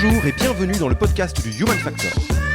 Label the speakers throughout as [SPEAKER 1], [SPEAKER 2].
[SPEAKER 1] Bonjour et bienvenue dans le podcast du Human Factor.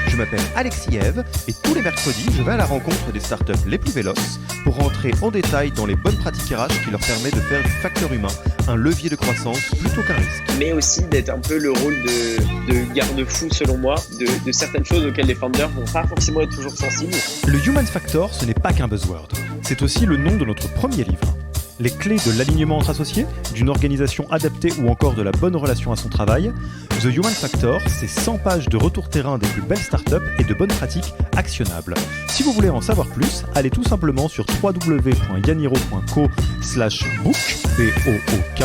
[SPEAKER 1] Je m'appelle Alexis Eve et tous les mercredis, je vais à la rencontre des startups les plus véloces pour rentrer en détail dans les bonnes pratiques RH qui leur permettent de faire du facteur humain un levier de croissance plutôt qu'un risque.
[SPEAKER 2] Mais aussi d'être un peu le rôle de garde-fou, selon moi, de certaines choses auxquelles les founders vont pas forcément être toujours sensibles.
[SPEAKER 1] Le Human Factor, ce n'est pas qu'un buzzword. C'est aussi le nom de notre premier livre. Les clés de l'alignement entre associés, d'une organisation adaptée ou encore de la bonne relation à son travail. The Human Factor, c'est 100 pages de retour terrain des plus belles startups et de bonnes pratiques actionnables. Si vous voulez en savoir plus, allez tout simplement sur www.yaniro.co/book, B-O-O-K.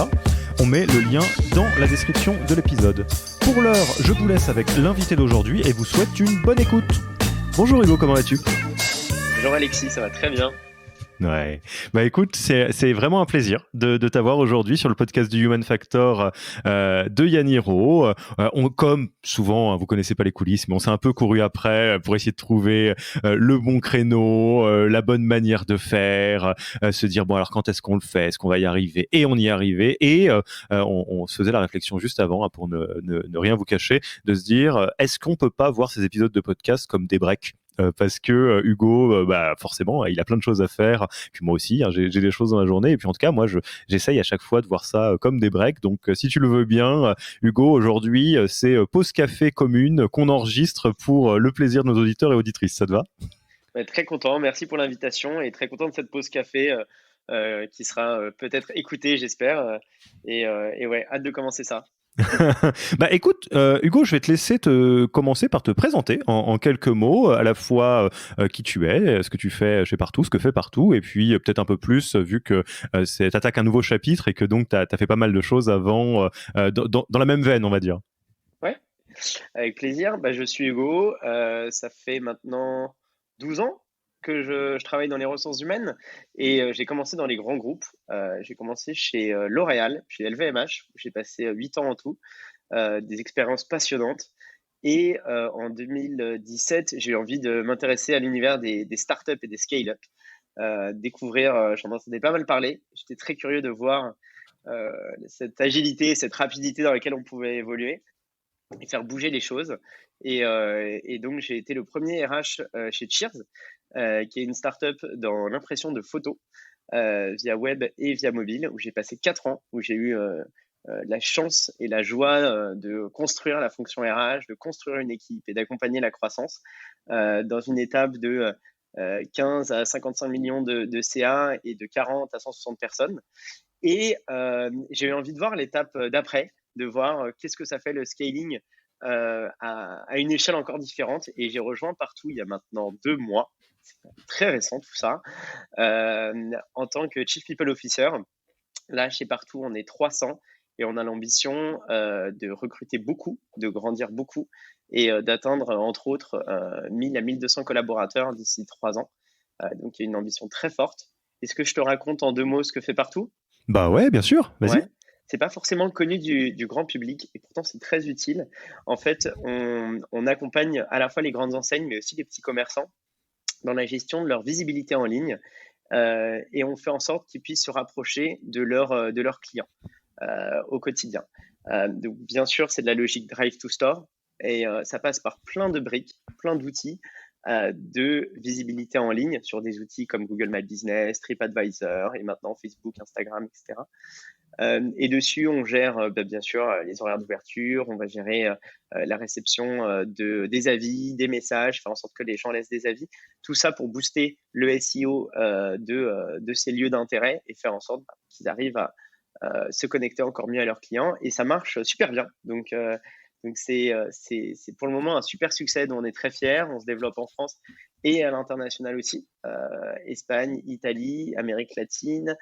[SPEAKER 1] On met le lien dans la description de l'épisode. Pour l'heure, je vous laisse avec l'invité d'aujourd'hui et vous souhaite une bonne écoute. Bonjour Hugo, comment vas-tu ?
[SPEAKER 2] Bonjour Alexis, ça va très bien.
[SPEAKER 1] Ouais, bah écoute, c'est vraiment un plaisir de t'avoir aujourd'hui sur le podcast du Human Factor de Yaniro. Comme souvent, hein, vous connaissez pas les coulisses, mais on s'est un peu couru après pour essayer de trouver le bon créneau, la bonne manière de faire, se dire bon alors quand est-ce qu'on le fait, est-ce qu'on va y arriver, et on y est arrivé. Et on se faisait la réflexion juste avant, hein, pour ne rien vous cacher, de se dire est-ce qu'on peut pas voir ces épisodes de podcast comme des breaks? Parce que Hugo, forcément, il a plein de choses à faire. Puis moi aussi, hein, j'ai des choses dans la journée. Et puis en tout cas, moi, j'essaye à chaque fois de voir ça comme des breaks. Donc, si tu le veux bien, Hugo, aujourd'hui, c'est pause café commune qu'on enregistre pour le plaisir de nos auditeurs et auditrices. Ça te va ?
[SPEAKER 2] Très content. Merci pour l'invitation et très content de cette pause café qui sera peut-être écoutée, j'espère. Et ouais, hâte de commencer ça.
[SPEAKER 1] Bah écoute, Hugo, je vais te laisser commencer par te présenter en quelques mots, à la fois qui tu es, ce que tu fais chez Partout, ce que fait Partout, et puis peut-être un peu plus, vu que t'attaques un nouveau chapitre et que donc t'as fait pas mal de choses avant, dans la même veine, on va dire.
[SPEAKER 2] Ouais, avec plaisir. Je suis Hugo, ça fait maintenant 12 ans que je travaille dans les ressources humaines et j'ai commencé dans les grands groupes. J'ai commencé chez L'Oréal, chez LVMH, où j'ai passé 8 ans en tout, des expériences passionnantes. Et en 2017, j'ai eu envie de m'intéresser à l'univers des startups et des scale-up, découvrir, j'en entendais pas mal parler. J'étais très curieux de voir cette agilité, cette rapidité dans laquelle on pouvait évoluer et faire bouger les choses. Et donc, j'ai été le premier RH chez Cheers, qui est une startup dans l'impression de photos via web et via mobile, où j'ai passé 4 ans, où j'ai eu la chance et la joie de construire la fonction RH, de construire une équipe et d'accompagner la croissance dans une étape de 15 à 55 millions de CA et de 40 à 160 personnes. Et j'ai eu envie de voir l'étape d'après, de voir qu'est-ce que ça fait le scaling à une échelle encore différente. Et j'ai rejoint Partout il y a maintenant 2 mois. C'est très récent tout ça, en tant que Chief People Officer. Là, chez Partout, on est 300 et on a l'ambition de recruter beaucoup, de grandir beaucoup et d'atteindre, entre autres, 1000 à 1200 collaborateurs d'ici 3 ans. Donc, il y a une ambition très forte. Est-ce que je te raconte en 2 mots ce que fait Partout ?
[SPEAKER 1] Bah ouais, bien sûr, vas-y.
[SPEAKER 2] Ouais. C'est pas forcément connu du grand public et pourtant c'est très utile. En fait, on accompagne à la fois les grandes enseignes mais aussi les petits commerçants dans la gestion de leur visibilité en ligne et on fait en sorte qu'ils puissent se rapprocher de leurs clients au quotidien. Donc bien sûr, c'est de la logique Drive to Store et ça passe par plein de briques, plein d'outils de visibilité en ligne sur des outils comme Google My Business, TripAdvisor et maintenant Facebook, Instagram, etc. Et dessus, on gère bien sûr les horaires d'ouverture, on va gérer la réception des avis, des messages, faire en sorte que les gens laissent des avis. Tout ça pour booster le SEO de ces lieux d'intérêt et faire en sorte qu'ils arrivent à se connecter encore mieux à leurs clients. Et ça marche super bien. Donc c'est pour le moment un super succès dont on est très fiers. On se développe en France et à l'international aussi. Espagne, Italie, Amérique latine,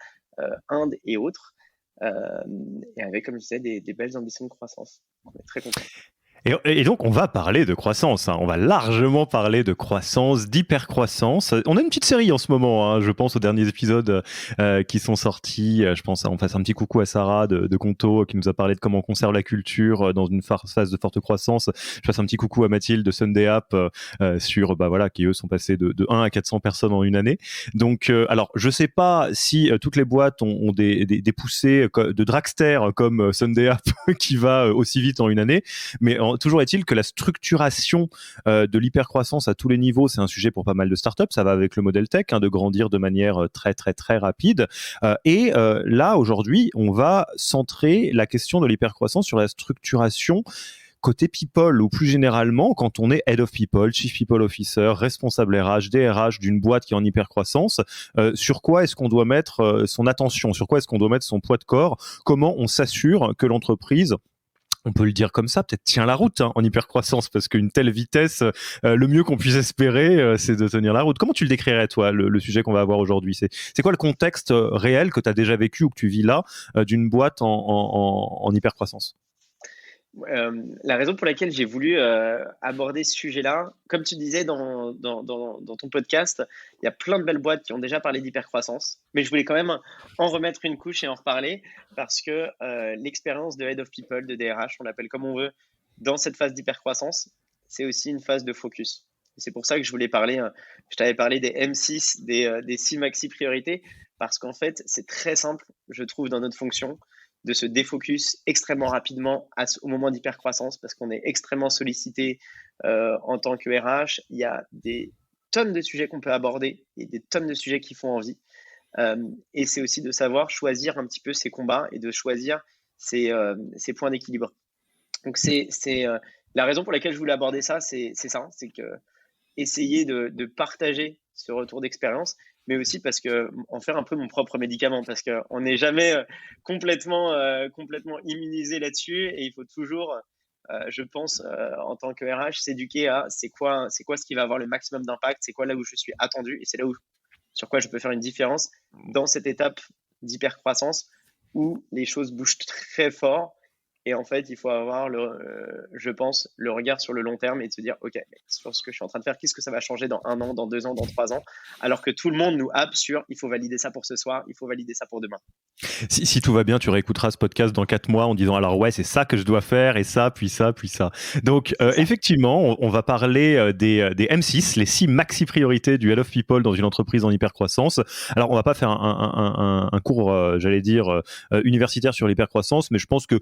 [SPEAKER 2] Inde et autres. Et avec, comme je disais, des belles ambitions de croissance. On est très contents.
[SPEAKER 1] Et donc, on va parler de croissance, hein. On va largement parler de croissance, d'hypercroissance. On a une petite série en ce moment, hein. Je pense aux derniers épisodes qui sont sortis. Je pense on fasse un petit coucou à Sarah de Conto qui nous a parlé de comment on conserve la culture dans une phase de forte croissance. Je fasse un petit coucou à Mathilde de Sunday App sur, qui eux sont passés de 1 à 400 personnes en une année. Donc, alors, je sais pas si toutes les boîtes ont des poussées de dragster comme Sunday App qui va aussi vite en une année, mais toujours est-il que la structuration de l'hypercroissance à tous les niveaux, c'est un sujet pour pas mal de startups. Ça va avec le modèle tech, de grandir de manière très très très rapide. Là, aujourd'hui, on va centrer la question de l'hypercroissance sur la structuration côté people, ou plus généralement, quand on est head of people, chief people officer, responsable RH, DRH d'une boîte qui est en hypercroissance, sur quoi est-ce qu'on doit mettre son attention, sur quoi est-ce qu'on doit mettre son poids de corps, comment on s'assure que l'entreprise, on peut le dire comme ça, peut-être tient la route en hypercroissance, parce qu'une telle vitesse, le mieux qu'on puisse espérer, c'est de tenir la route. Comment tu le décrirais, toi, le sujet qu'on va avoir aujourd'hui? C'est quoi le contexte réel que tu as déjà vécu ou que tu vis là d'une boîte en hypercroissance?
[SPEAKER 2] La raison pour laquelle j'ai voulu aborder ce sujet-là, comme tu disais dans ton podcast, il y a plein de belles boîtes qui ont déjà parlé d'hypercroissance, mais je voulais quand même en remettre une couche et en reparler parce que l'expérience de Head of People, de DRH, on l'appelle comme on veut, dans cette phase d'hypercroissance, c'est aussi une phase de focus. C'est pour ça que je voulais parler, je t'avais parlé des M6, des 6 maxi priorités, parce qu'en fait, c'est très simple, je trouve, dans notre fonction de se défocus extrêmement rapidement au moment d'hypercroissance parce qu'on est extrêmement sollicité en tant que RH. Il y a des tonnes de sujets qu'on peut aborder et des tonnes de sujets qui font envie. Et c'est aussi de savoir choisir un petit peu ses combats et de choisir ses points d'équilibre. Donc, c'est la raison pour laquelle je voulais aborder ça, c'est ça, c'est que essayer de partager ce retour d'expérience, mais aussi parce que en faire un peu mon propre médicament, parce qu'on n'est jamais complètement immunisé là-dessus et il faut toujours, je pense, en tant que RH, s'éduquer à c'est quoi ce qui va avoir le maximum d'impact, c'est quoi là où je suis attendu et c'est là où sur quoi je peux faire une différence dans cette étape d'hypercroissance où les choses bougent très fort. Et en fait, il faut avoir, je pense, le regard sur le long terme et de se dire, OK, sur ce que je suis en train de faire, qu'est-ce que ça va changer dans 1 an, dans 2 ans, dans 3 ans? Alors que tout le monde nous happe sur, il faut valider ça pour ce soir, il faut valider ça pour demain.
[SPEAKER 1] Si tout va bien, tu réécouteras ce podcast dans 4 mois en disant alors ouais, c'est ça que je dois faire et ça, puis ça, puis ça. Donc effectivement, on va parler des M6, les 6 maxi priorités du Head of People dans une entreprise en hypercroissance. Alors on va pas faire un cours, j'allais dire, universitaire sur l'hypercroissance, mais je pense que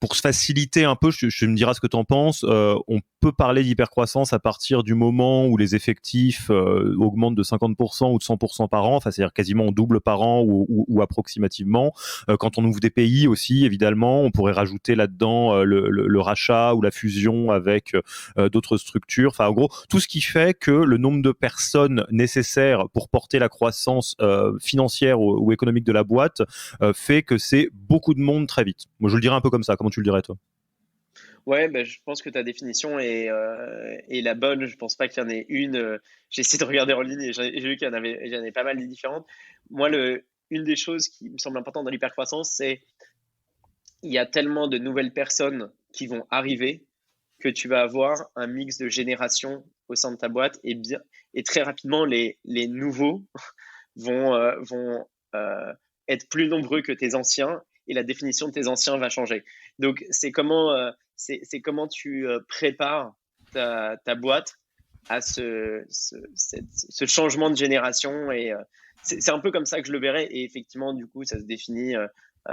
[SPEAKER 1] pour se faciliter un peu, je me diras ce que tu en penses, on peut parler d'hypercroissance à partir du moment où les effectifs augmentent de 50% ou de 100% par an, enfin c'est-à-dire quasiment on double par an ou approximativement. Quand on ouvre des pays aussi, évidemment, on pourrait rajouter là-dedans le rachat ou la fusion avec d'autres structures. Enfin, en gros, tout ce qui fait que le nombre de personnes nécessaires pour porter la croissance financière ou économique de la boîte fait que c'est beaucoup de monde très vite. Moi, je le dirais un peu comme ça. Comment tu le dirais, toi?
[SPEAKER 2] Ouais, ben, je pense que ta définition est la bonne. Je pense pas qu'il y en ait une. J'ai essayé de regarder en ligne et j'ai vu qu'il y en avait pas mal de différentes. Moi, une des choses qui me semble importante dans l'hypercroissance, c'est il y a tellement de nouvelles personnes qui vont arriver que tu vas avoir un mix de générations au sein de ta boîte et très rapidement, les nouveaux vont être plus nombreux que tes anciens et la définition de tes anciens va changer. Donc, c'est comment tu prépares ta boîte à ce changement de génération. Et c'est un peu comme ça que je le verrais. Et effectivement, du coup, ça se définit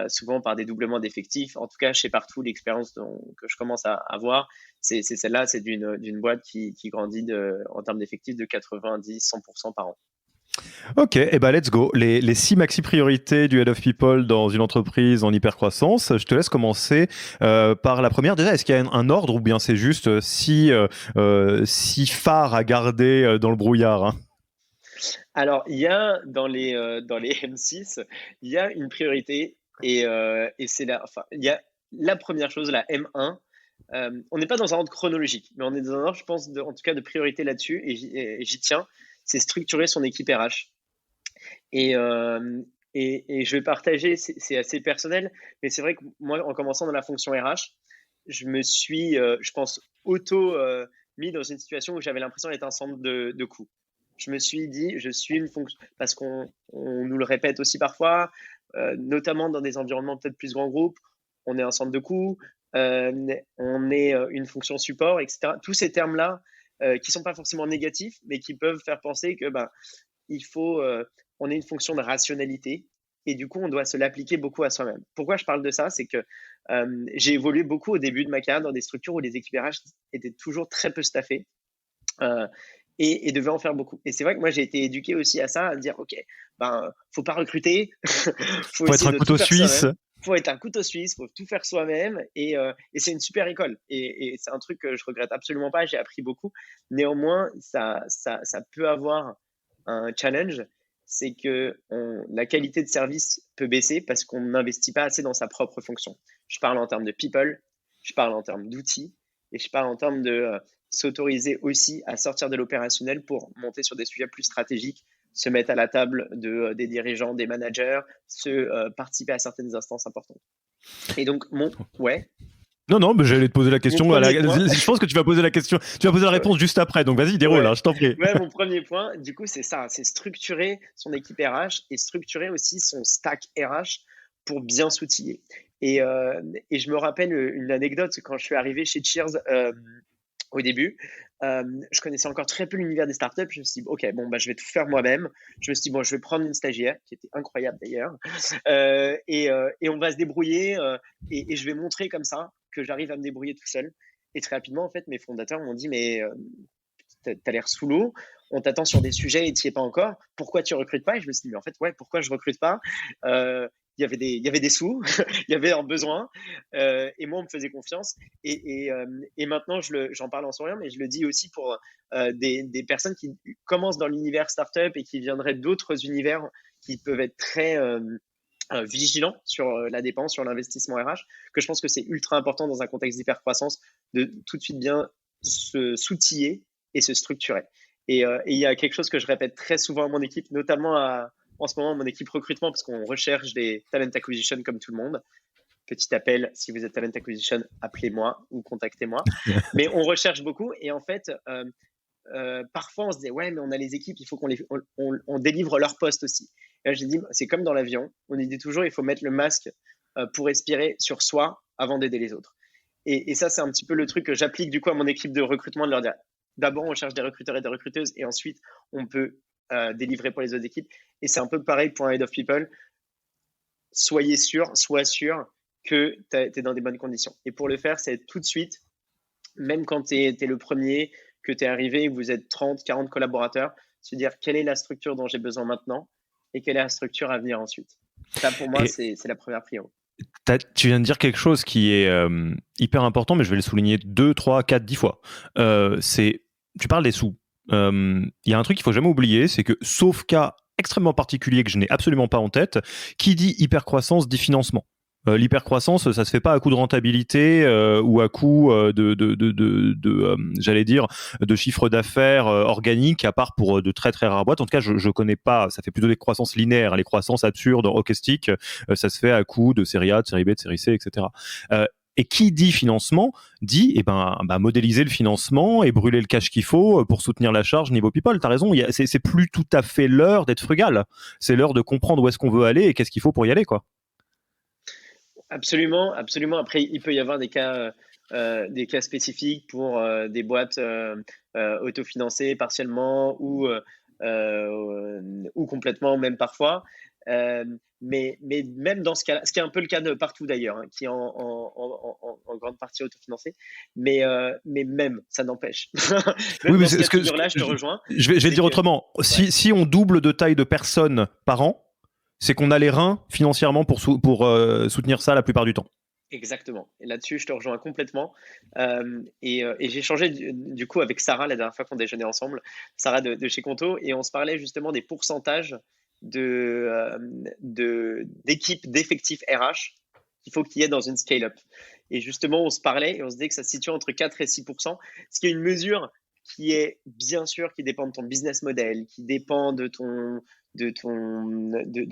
[SPEAKER 2] souvent par des doublements d'effectifs. En tout cas, chez Partout, l'expérience que je commence à avoir, c'est celle-là, c'est d'une boîte qui grandit en termes d'effectifs de 90-100% par an.
[SPEAKER 1] Ok, et ben let's go. Les 6 maxi priorités du Head of People dans une entreprise en hypercroissance. Je te laisse commencer par la première. Déjà, est-ce qu'il y a un ordre ou bien c'est juste six phares à garder dans le brouillard, hein?
[SPEAKER 2] Alors, il y a dans les M6, il y a une priorité et il y a la première chose, la M1. On n'est pas dans un ordre chronologique, mais on est dans un ordre, je pense, en tout cas de priorité là-dessus et j'y tiens. C'est structurer son équipe RH. Et je vais partager, c'est assez personnel, mais c'est vrai que moi, en commençant dans la fonction RH, je me suis, je pense, mis dans une situation où j'avais l'impression d'être un centre de coût. Je me suis dit, je suis une fonction, parce qu'on nous le répète aussi parfois, notamment dans des environnements peut-être plus grands groupes, on est un centre de coût, on est une fonction support, etc. Tous ces termes-là, qui sont pas forcément négatifs, mais qui peuvent faire penser que il faut, on est une fonction de rationalité et du coup, on doit se l'appliquer beaucoup à soi-même. Pourquoi je parle de ça? C'est que j'ai évolué beaucoup au début de ma carrière dans des structures où les équipes RH étaient toujours très peu staffées. Euh, et devait en faire beaucoup. Et c'est vrai que moi, j'ai été éduqué aussi à ça, à dire, OK, ben, faut pas recruter, faut
[SPEAKER 1] Faut être
[SPEAKER 2] essayer
[SPEAKER 1] un
[SPEAKER 2] de tout
[SPEAKER 1] couteau
[SPEAKER 2] faire
[SPEAKER 1] suisse.
[SPEAKER 2] soi-même, faut être un couteau suisse, faut tout faire soi-même, et c'est une super école. Et c'est un truc que je regrette absolument pas, j'ai appris beaucoup. Néanmoins, ça peut avoir un challenge, c'est que la qualité de service peut baisser parce qu'on n'investit pas assez dans sa propre fonction. Je parle en termes de people, je parle en termes d'outils, et je parle en termes de s'autoriser aussi à sortir de l'opérationnel pour monter sur des sujets plus stratégiques, se mettre à la table des dirigeants, des managers, participer à certaines instances importantes. Et donc, ouais,
[SPEAKER 1] Non, non, mais j'allais te poser la
[SPEAKER 2] mon
[SPEAKER 1] question.
[SPEAKER 2] premier point,
[SPEAKER 1] Je pense que tu vas poser la question. Tu vas poser la réponse juste après. Donc vas-y, déroule,
[SPEAKER 2] ouais,
[SPEAKER 1] hein, je t'en prie.
[SPEAKER 2] ouais, mon premier point, du coup, c'est ça, c'est structurer son équipe RH et structurer aussi son stack RH pour bien s'outiller. Et je me rappelle une anecdote quand je suis arrivé chez Cheers au début. Je connaissais encore très peu l'univers des startups. Je me suis dit, OK, bon, bah, je vais tout faire moi-même. Je me suis dit, bon, je vais prendre une stagiaire, qui était incroyable d'ailleurs, et on va se débrouiller, et je vais montrer comme ça que j'arrive à me débrouiller tout seul. Et très rapidement, en fait, mes fondateurs m'ont dit, mais t'as l'air sous l'eau, on t'attend sur des sujets et tu n'y es pas encore, pourquoi tu recrutes pas? Et je me suis dit, mais en fait, ouais, pourquoi je recrute pas? Il y avait des sous, il y avait un besoin, et moi, on me faisait confiance. Et maintenant, j'en parle en souriant, mais je le dis aussi pour des personnes qui commencent dans l'univers startup et qui viendraient d'autres univers qui peuvent être très vigilants sur la dépense, sur l'investissement RH, que je pense que c'est ultra important dans un contexte d'hypercroissance de tout de suite bien se s'outiller et se structurer. Et il y a quelque chose que je répète très souvent à mon équipe, notamment en ce moment, mon équipe recrutement, parce qu'on recherche des talent acquisition comme tout le monde. Petit appel, si vous êtes talent acquisition, appelez-moi ou contactez-moi. Mais on recherche beaucoup, et en fait, parfois on se dit, ouais, mais on a les équipes, il faut on délivre leur poste aussi. Et là, j'ai dit, c'est comme dans l'avion, on dit toujours, il faut mettre le masque pour respirer sur soi avant d'aider les autres. Et ça, c'est un petit peu le truc que j'applique du coup à mon équipe de recrutement, de leur dire, d'abord, on cherche des recruteurs et des recruteuses, et ensuite, on peut délivrer pour les autres équipes. Et c'est un peu pareil pour un head of people. Sois sûr que tu es dans des bonnes conditions. Et pour le faire, c'est tout de suite, même quand tu es le premier, que tu es arrivé et que vous êtes 30, 40 collaborateurs, se dire quelle est la structure dont j'ai besoin maintenant et quelle est la structure à venir ensuite. Ça, pour moi, c'est la première priorité.
[SPEAKER 1] Tu viens de dire quelque chose qui est hyper important, mais je vais le souligner 2, 3, 4, 10 fois. Tu parles des sous. Il y a un truc qu'il faut jamais oublier, c'est que, sauf cas extrêmement particulier que je n'ai absolument pas en tête, qui dit hypercroissance dit financement. L'hypercroissance, ça se fait pas à coup de rentabilité ou à coup j'allais dire, de chiffre d'affaires organique, à part pour de très très rares boîtes. En tout cas, je connais pas. Ça fait plutôt des croissances linéaires, les croissances absurdes, hockeystiques. Ça se fait à coup de série A, de série B, de série C, etc. Et qui dit financement dit modéliser le financement et brûler le cash qu'il faut pour soutenir la charge niveau people. T'as raison, c'est plus tout à fait l'heure d'être frugal. C'est l'heure de comprendre où est-ce qu'on veut aller et qu'est-ce qu'il faut pour y aller, quoi.
[SPEAKER 2] Absolument, absolument. Après, il peut y avoir des cas spécifiques pour des boîtes autofinancées partiellement ou complètement, même parfois. Mais même dans ce cas-là, ce qui est un peu le cas de partout d'ailleurs, hein, qui est en grande partie autofinancé, mais même, ça n'empêche. Même
[SPEAKER 1] Oui, mais
[SPEAKER 2] dans ce cas de figure-là, je te rejoins.
[SPEAKER 1] Je vais dire autrement.
[SPEAKER 2] Ouais.
[SPEAKER 1] Si on double de taille de personnes par an, c'est qu'on a les reins financièrement pour soutenir ça la plupart du temps.
[SPEAKER 2] Exactement. Et là-dessus, je te rejoins complètement. Et j'ai changé du coup avec Sarah la dernière fois qu'on déjeunait ensemble, Sarah de chez Conto, et on se parlait justement des pourcentages d'équipes, d'effectifs RH qu'il faut qu'il y ait dans une scale-up. Et justement, on se parlait et on se disait que ça se situe entre 4 et 6%, ce qui est une mesure qui est bien sûr qui dépend de ton business model, qui dépend de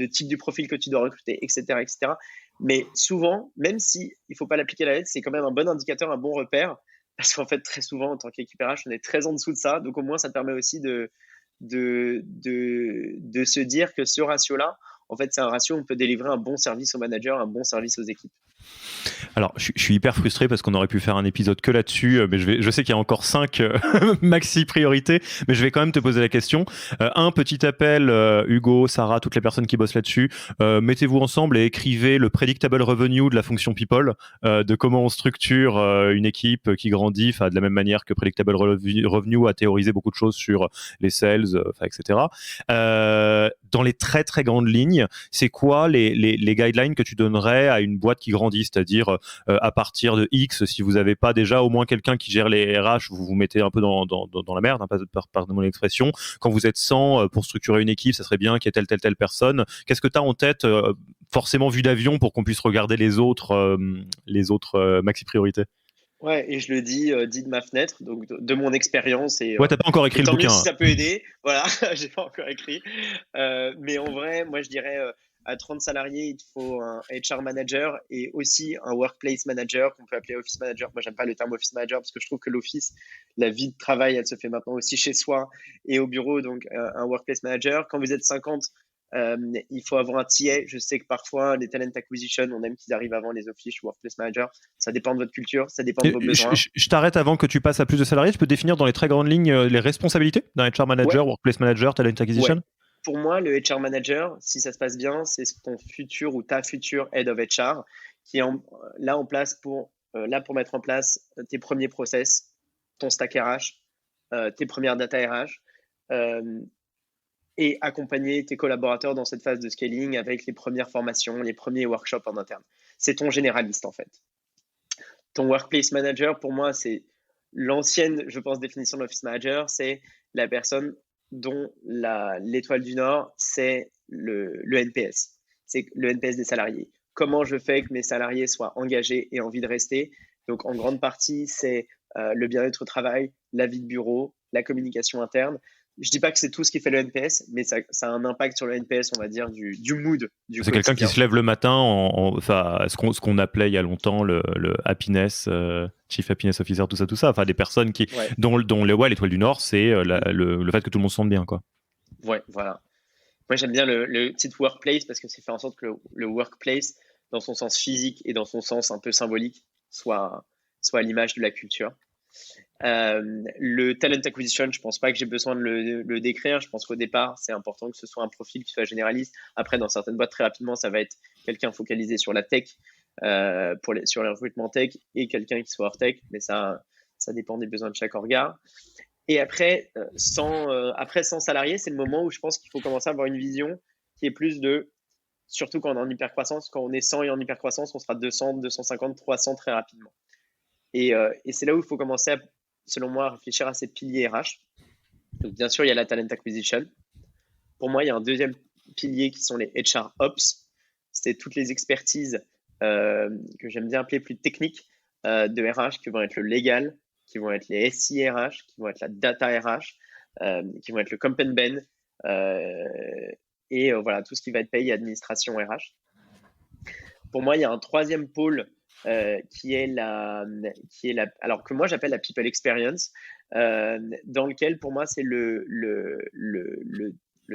[SPEAKER 2] type du profil que tu dois recruter, etc., etc. Mais souvent, même si il faut pas l'appliquer à la lettre, c'est quand même un bon indicateur, un bon repère, parce qu'en fait, très souvent, en tant qu'équipe RH, on est très en dessous de ça. Donc au moins, ça te permet aussi de se dire que ce ratio-là, en fait, c'est un ratio où on peut délivrer un bon service aux managers, un bon service aux équipes.
[SPEAKER 1] Alors, je suis hyper frustré parce qu'on aurait pu faire un épisode que là-dessus, mais je sais qu'il y a encore 5 maxi priorités, mais je vais quand même te poser la question. Un petit appel, Hugo, Sarah, toutes les personnes qui bossent là-dessus, mettez-vous ensemble et écrivez le predictable revenue de la fonction people, de comment on structure une équipe qui grandit, de la même manière que predictable revenue a théorisé beaucoup de choses sur les sales, etc. Dans les très très grandes lignes, c'est quoi les guidelines que tu donnerais à une boîte qui grandit, c'est-à-dire à partir de X, si vous n'avez pas déjà au moins quelqu'un qui gère les RH, vous vous mettez un peu dans la merde, hein, pardon mon expression. Quand vous êtes 100, pour structurer une équipe, ça serait bien qu'il y ait telle personne. Qu'est-ce que tu as en tête, forcément vu d'avion, pour qu'on puisse regarder les autres maxi priorités?
[SPEAKER 2] Ouais, et je le dis de ma fenêtre, donc de mon expérience,
[SPEAKER 1] Ouais, t'as pas encore écrit
[SPEAKER 2] et
[SPEAKER 1] le
[SPEAKER 2] tant mieux
[SPEAKER 1] bouquin,
[SPEAKER 2] si
[SPEAKER 1] hein.
[SPEAKER 2] ça peut aider. Voilà, j'ai pas encore écrit. Mais en vrai, moi je dirais à 30 salariés, il te faut un HR manager et aussi un workplace manager qu'on peut appeler office manager. Moi, j'aime pas le terme office manager parce que je trouve que l'office, la vie de travail, elle se fait maintenant aussi chez soi et au bureau, donc un workplace manager. Quand vous êtes 50, euh, il faut avoir un TA. Je sais que parfois, les talent acquisition, on aime qu'ils arrivent avant les office ou workplace managers. Ça dépend de votre culture, ça dépend de vos besoins.
[SPEAKER 1] Je t'arrête avant que tu passes à plus de salariés. Tu peux définir dans les très grandes lignes les responsabilités d'un HR
[SPEAKER 2] Ouais,
[SPEAKER 1] manager, workplace manager, talent
[SPEAKER 2] ouais.
[SPEAKER 1] acquisition?
[SPEAKER 2] Pour moi, le HR manager, si ça se passe bien, c'est ton futur ou ta future head of HR qui est là en place là pour mettre en place tes premiers process, ton stack RH, tes premières data RH, euh, et accompagner tes collaborateurs dans cette phase de scaling avec les premières formations, les premiers workshops en interne. C'est ton généraliste en fait. Ton workplace manager, pour moi, c'est l'ancienne, je pense, définition de l'office manager, c'est la personne dont l'étoile du Nord, c'est le NPS. C'est le NPS des salariés. Comment je fais que mes salariés soient engagés et envie de rester? Donc, en grande partie, c'est le bien-être au travail, la vie de bureau, la communication interne. Je dis pas que c'est tout ce qui fait le NPS, mais ça a un impact sur le NPS, on va dire, du mood du
[SPEAKER 1] C'est quelqu'un qui
[SPEAKER 2] quotidien.
[SPEAKER 1] se lève le matin ce qu'on appelait il y a longtemps le happiness, chief happiness officer, tout ça. Enfin, des personnes
[SPEAKER 2] Ouais,
[SPEAKER 1] dont l'étoile du Nord, c'est le fait que tout le monde se sente bien, quoi.
[SPEAKER 2] ouais, voilà. Moi, j'aime bien le titre workplace parce que c'est fait en sorte que le workplace, dans son sens physique et dans son sens un peu symbolique, soit à l'image de la culture. Le talent acquisition, je pense pas que j'ai besoin de le décrire. Je pense qu'au départ, c'est important que ce soit un profil qui soit généraliste. Après, dans certaines boîtes, très rapidement, ça va être quelqu'un focalisé sur la tech, sur les recrutements tech, et quelqu'un qui soit hors tech. Mais ça dépend des besoins de chaque orga. Et après, après 100 salariés, c'est le moment où je pense qu'il faut commencer à avoir une vision qui est plus de, surtout quand on est en hypercroissance, quand on est 100 et en hypercroissance, on sera 200, 250, 300 très rapidement. Et c'est là où il faut commencer, selon moi, à réfléchir à ces piliers RH. Donc, bien sûr, il y a la talent acquisition. Pour moi, il y a un deuxième pilier qui sont les HR Ops. C'est toutes les expertises que j'aime bien appeler plus techniques de RH, qui vont être le légal, qui vont être les SI RH, qui vont être la data RH, qui vont être le comp and ben, et voilà, tout ce qui va être paye et administration RH. Pour moi, il y a un troisième pôle qui est alors que moi j'appelle la people experience, dans lequel pour moi c'est le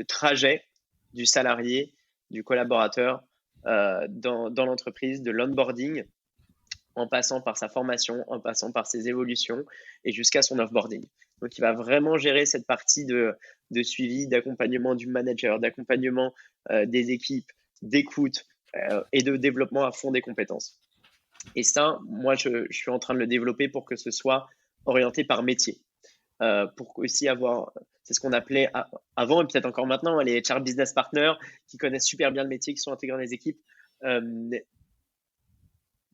[SPEAKER 2] trajet du salarié, du collaborateur dans l'entreprise, de l'onboarding, en passant par sa formation, en passant par ses évolutions et jusqu'à son offboarding. Donc, il va vraiment gérer cette partie de suivi, d'accompagnement du manager, d'accompagnement des équipes, d'écoute et de développement à fond des compétences. Et ça, moi, je suis en train de le développer pour que ce soit orienté par métier. Pour aussi avoir, c'est ce qu'on appelait avant et peut-être encore maintenant, les HR business partners qui connaissent super bien le métier, qui sont intégrés dans les équipes.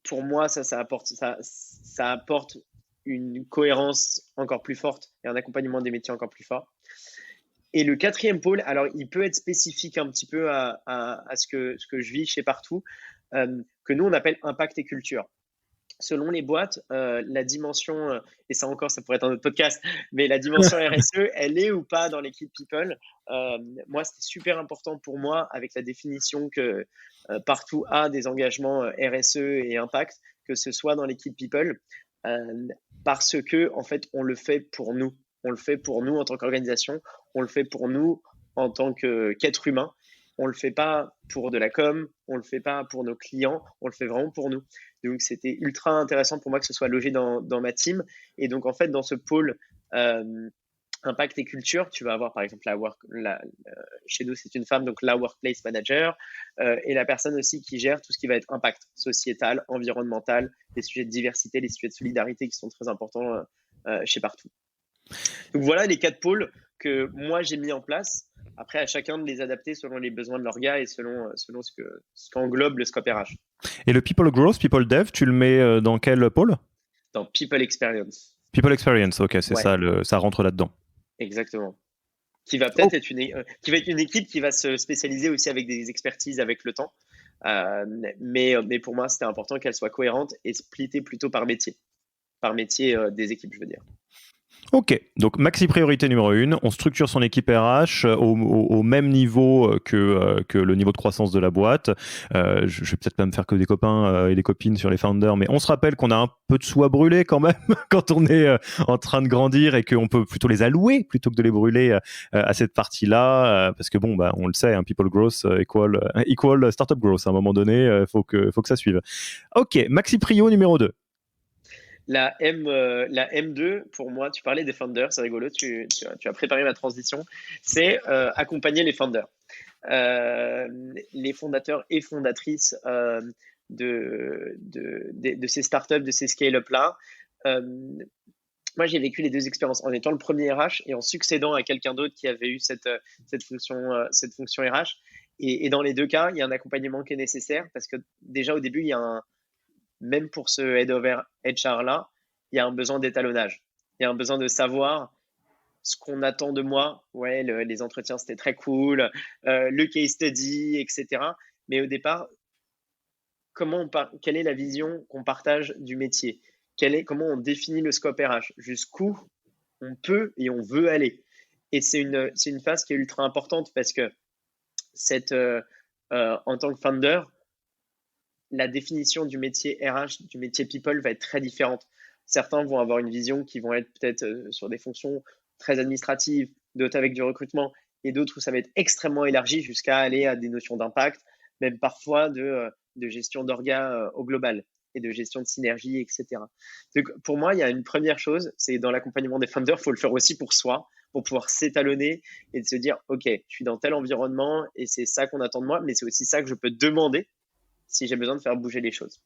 [SPEAKER 2] Pour moi, ça apporte une cohérence encore plus forte et un accompagnement des métiers encore plus fort. Et le quatrième pôle, alors il peut être spécifique un petit peu à ce que je vis chez Partout, que nous on appelle impact et culture. Selon les boîtes, la dimension, et ça encore, ça pourrait être un autre podcast, mais la dimension RSE, elle est ou pas dans l'équipe People. Moi, c'était super important pour moi avec la définition que Partout a des engagements RSE et impact, que ce soit dans l'équipe People, parce que en fait, on le fait pour nous. On le fait pour nous en tant qu'organisation, on le fait pour nous en tant qu'être humain. on le fait pas pour de la com, on le fait pas pour nos clients, on le fait vraiment pour nous. Donc, c'était ultra intéressant pour moi que ce soit logé dans ma team. Et donc, en fait, dans ce pôle impact et culture, tu vas avoir par exemple chez nous c'est une femme, donc la workplace manager, et la personne aussi qui gère tout ce qui va être impact sociétal, environnemental, les sujets de diversité, les sujets de solidarité qui sont très importants chez Partout. Donc voilà les 4 pôles que moi j'ai mis en place. Après, à chacun de les adapter selon les besoins de leur gars et selon ce qu'englobe le scope RH.
[SPEAKER 1] Et le People Growth, People Dev, tu le mets dans quel pôle?
[SPEAKER 2] Dans People Experience.
[SPEAKER 1] People Experience, ok, c'est
[SPEAKER 2] Ouais.
[SPEAKER 1] ça, ça rentre là-dedans.
[SPEAKER 2] Exactement. Qui va peut-être être qui va être une équipe qui va se spécialiser aussi avec des expertises avec le temps. Mais pour moi, c'était important qu'elle soit cohérente et splittée plutôt par métier des équipes, je veux dire.
[SPEAKER 1] Ok, donc maxi priorité numéro 1, on structure son équipe RH au même niveau que le niveau de croissance de la boîte. Je vais peut-être pas me faire que des copains et des copines sur les founders, mais on se rappelle qu'on a un peu de sous à brûler quand même quand on est en train de grandir et qu'on peut plutôt les allouer plutôt que de les brûler à cette partie-là, parce que bon, on le sait, People Growth equal Startup Growth. À un moment donné, faut que ça suive. Ok, maxi prio numéro 2.
[SPEAKER 2] La M2, pour moi, tu parlais des founders, c'est rigolo, tu as préparé ma transition, c'est accompagner les founders. Les fondateurs et fondatrices de ces startups, de ces scale-up-là. Moi, j'ai vécu les 2 expériences en étant le premier RH et en succédant à quelqu'un d'autre qui avait eu cette fonction RH. Et dans les 2 cas, il y a un accompagnement qui est nécessaire parce que déjà au début, il y a même pour ce head of HR là, il y a un besoin d'étalonnage. Il y a un besoin de savoir ce qu'on attend de moi. Ouais, les entretiens, c'était très cool, le case study, etc. Mais au départ, quelle est la vision qu'on partage du métier? Comment on définit le scope RH? Jusqu'où on peut et on veut aller? Et c'est une phase qui est ultra importante parce que en tant que founder, la définition du métier RH, du métier people va être très différente. Certains vont avoir une vision qui vont être peut-être sur des fonctions très administratives, d'autres avec du recrutement, et d'autres où ça va être extrêmement élargi jusqu'à aller à des notions d'impact, même parfois de gestion d'orgas au global et de gestion de synergie, etc. Donc, pour moi, il y a une première chose, c'est dans l'accompagnement des founders, il faut le faire aussi pour soi, pour pouvoir s'étalonner et de se dire, OK, je suis dans tel environnement et c'est ça qu'on attend de moi, mais c'est aussi ça que je peux demander si j'ai besoin de faire bouger les choses.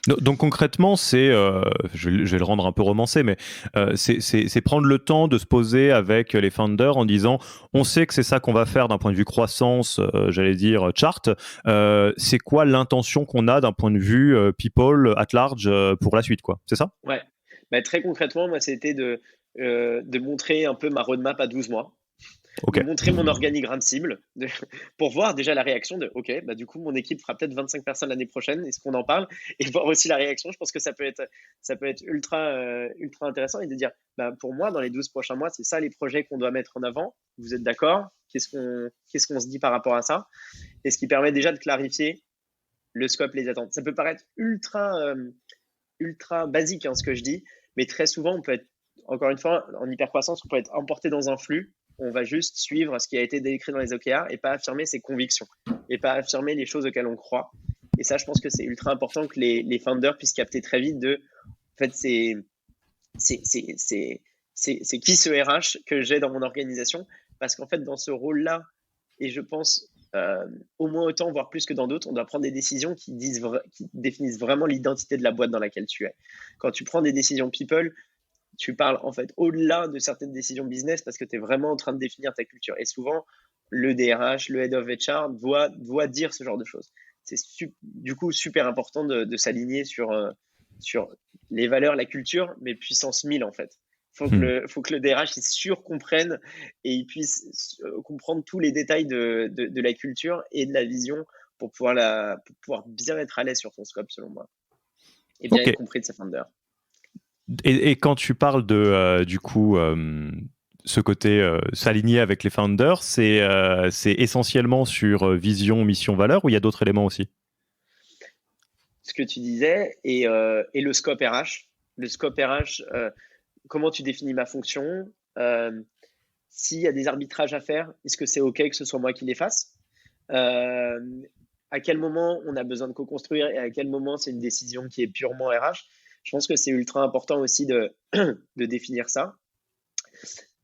[SPEAKER 1] Donc concrètement, je vais le rendre un peu romancé, mais c'est prendre le temps de se poser avec les founders en disant, on sait que c'est ça qu'on va faire d'un point de vue croissance, j'allais dire chart. C'est quoi l'intention qu'on a d'un point de vue people at large pour la suite, quoi? C'est ça?
[SPEAKER 2] Ouais. Très concrètement, moi, c'était de montrer un peu ma roadmap à 12 mois.
[SPEAKER 1] Okay.
[SPEAKER 2] De montrer mon organigramme cible pour voir déjà la réaction de OK, du coup, mon équipe fera peut-être 25 personnes l'année prochaine. Est-ce qu'on en parle? Et voir aussi la réaction. Je pense que ça peut être ultra intéressant et de dire pour moi, dans les 12 prochains mois, c'est ça les projets qu'on doit mettre en avant. Vous êtes d'accord? Qu'est-ce qu'on se dit par rapport à ça? Et ce qui permet déjà de clarifier le scope, les attentes. Ça peut paraître ultra basique ce que je dis, mais très souvent, on peut être, encore une fois, en hypercroissance, on peut être emporté dans un flux. On va juste suivre ce qui a été décrit dans les OKR et pas affirmer ses convictions et pas affirmer les choses auxquelles on croit. Et ça, je pense que c'est ultra important que les founders puissent capter très vite en fait, c'est qui ce RH que j'ai dans mon organisation? Parce qu'en fait, dans ce rôle-là, et je pense au moins autant, voire plus que dans d'autres, on doit prendre des décisions qui définissent vraiment l'identité de la boîte dans laquelle tu es. Quand tu prends des décisions people, tu parles en fait au-delà de certaines décisions business parce que tu es vraiment en train de définir ta culture. Et souvent, le DRH, le Head of HR doit dire ce genre de choses. C'est du coup super important de s'aligner sur les valeurs, la culture, mais puissance 1000 en fait. Faut que le DRH il surcomprenne et il puisse comprendre tous les détails de la culture et de la vision pour pouvoir bien être à l'aise sur son scope, selon moi. Et bien être compris de ses founders.
[SPEAKER 1] Et quand tu parles de, du coup, ce côté s'aligner avec les founders, c'est essentiellement sur vision, mission, valeur, ou il y a d'autres éléments aussi?
[SPEAKER 2] Ce que tu disais, et le scope RH. Le scope RH, comment tu définis ma fonction? S'il y a des arbitrages à faire, est-ce que c'est OK que ce soit moi qui les fasse? euh, à quel moment on a besoin de co-construire et à quel moment c'est une décision qui est purement RH. Je pense que c'est ultra important aussi de définir ça.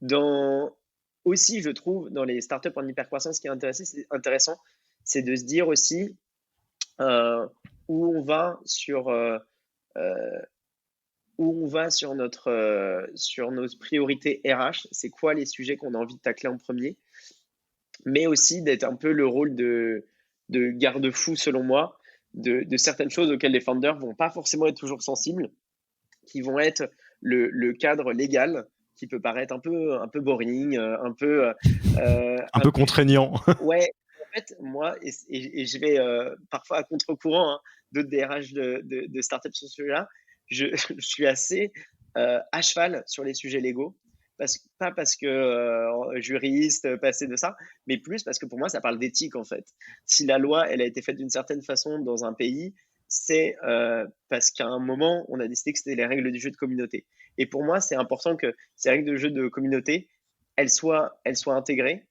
[SPEAKER 2] Dans, aussi, je trouve, dans les startups en hypercroissance, ce qui est intéressant, c'est de se dire aussi euh, où on va sur euh, où on va sur nos priorités RH, c'est quoi les sujets qu'on a envie de tacler en premier, mais aussi d'être un peu le rôle de garde-fou, selon moi, de certaines choses auxquelles les founders vont pas forcément être toujours sensibles, qui vont être le cadre légal, qui peut paraître un peu boring,
[SPEAKER 1] Un peu contraignant.
[SPEAKER 2] ouais. En fait, moi, et je vais parfois à contre-courant d'autres DRH de startups sur ce sujet-là, je suis assez à cheval sur les sujets légaux. Pas parce que juriste, passé de ça, mais plus parce que pour moi, ça parle d'éthique en fait. Si la loi, elle a été faite d'une certaine façon dans un pays, c'est parce qu'à un moment, on a décidé que c'était les règles du jeu de communauté. Et pour moi, c'est important que ces règles de jeu de communauté, elles soient intégrées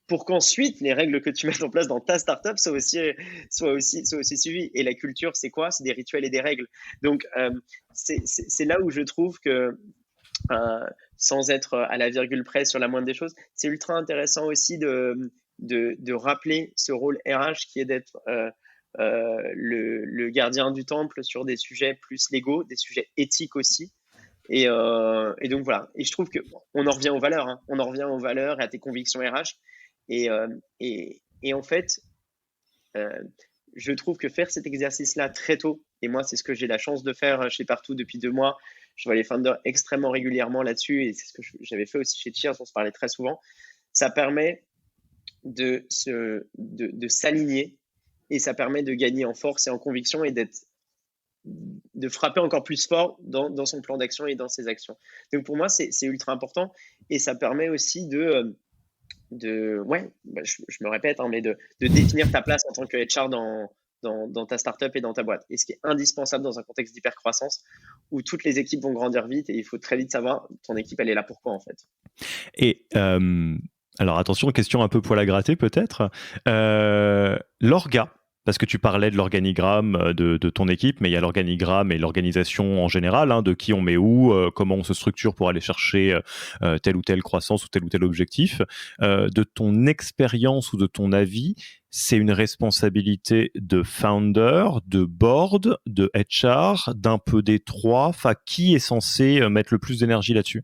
[SPEAKER 2] pour qu'ensuite les règles que tu mets en place dans ta startup soient aussi suivies. Et la culture, c'est quoi? C'est des rituels et des règles. Donc, c'est là où je trouve que, euh, sans être à la virgule près sur la moindre des choses, c'est ultra intéressant aussi de rappeler ce rôle RH qui est d'être le gardien du temple sur des sujets plus légaux, des sujets éthiques aussi. Et donc voilà. Et je trouve que on en revient aux valeurs. On en revient aux valeurs et à tes convictions RH. Et en fait, euh, je trouve que faire cet exercice-là très tôt, et moi, c'est ce que j'ai la chance de faire chez Partout depuis 2 mois. Je vois les founders extrêmement régulièrement là-dessus, et c'est ce que j'avais fait aussi chez Cheers, on se parlait très souvent. Ça permet de s'aligner, et ça permet de gagner en force et en conviction et de frapper encore plus fort dans son plan d'action et dans ses actions. Donc pour moi, c'est ultra important, et ça permet aussi ouais, je me répète, mais de définir ta place en tant que HR dans ta startup et dans ta boîte. Et ce qui est indispensable dans un contexte d'hypercroissance où toutes les équipes vont grandir vite et il faut très vite savoir ton équipe, elle est là pourquoi en fait.
[SPEAKER 1] Et alors attention, question un peu poil à gratter peut-être. L'orga, parce que tu parlais de l'organigramme de ton équipe, mais il y a l'organigramme et l'organisation en général, de qui on met où, comment on se structure pour aller chercher telle ou telle croissance ou tel objectif. De ton expérience ou de ton avis, c'est une responsabilité de founder, de board, de HR, d'un peu des trois. Enfin, qui est censé mettre le plus d'énergie là-dessus?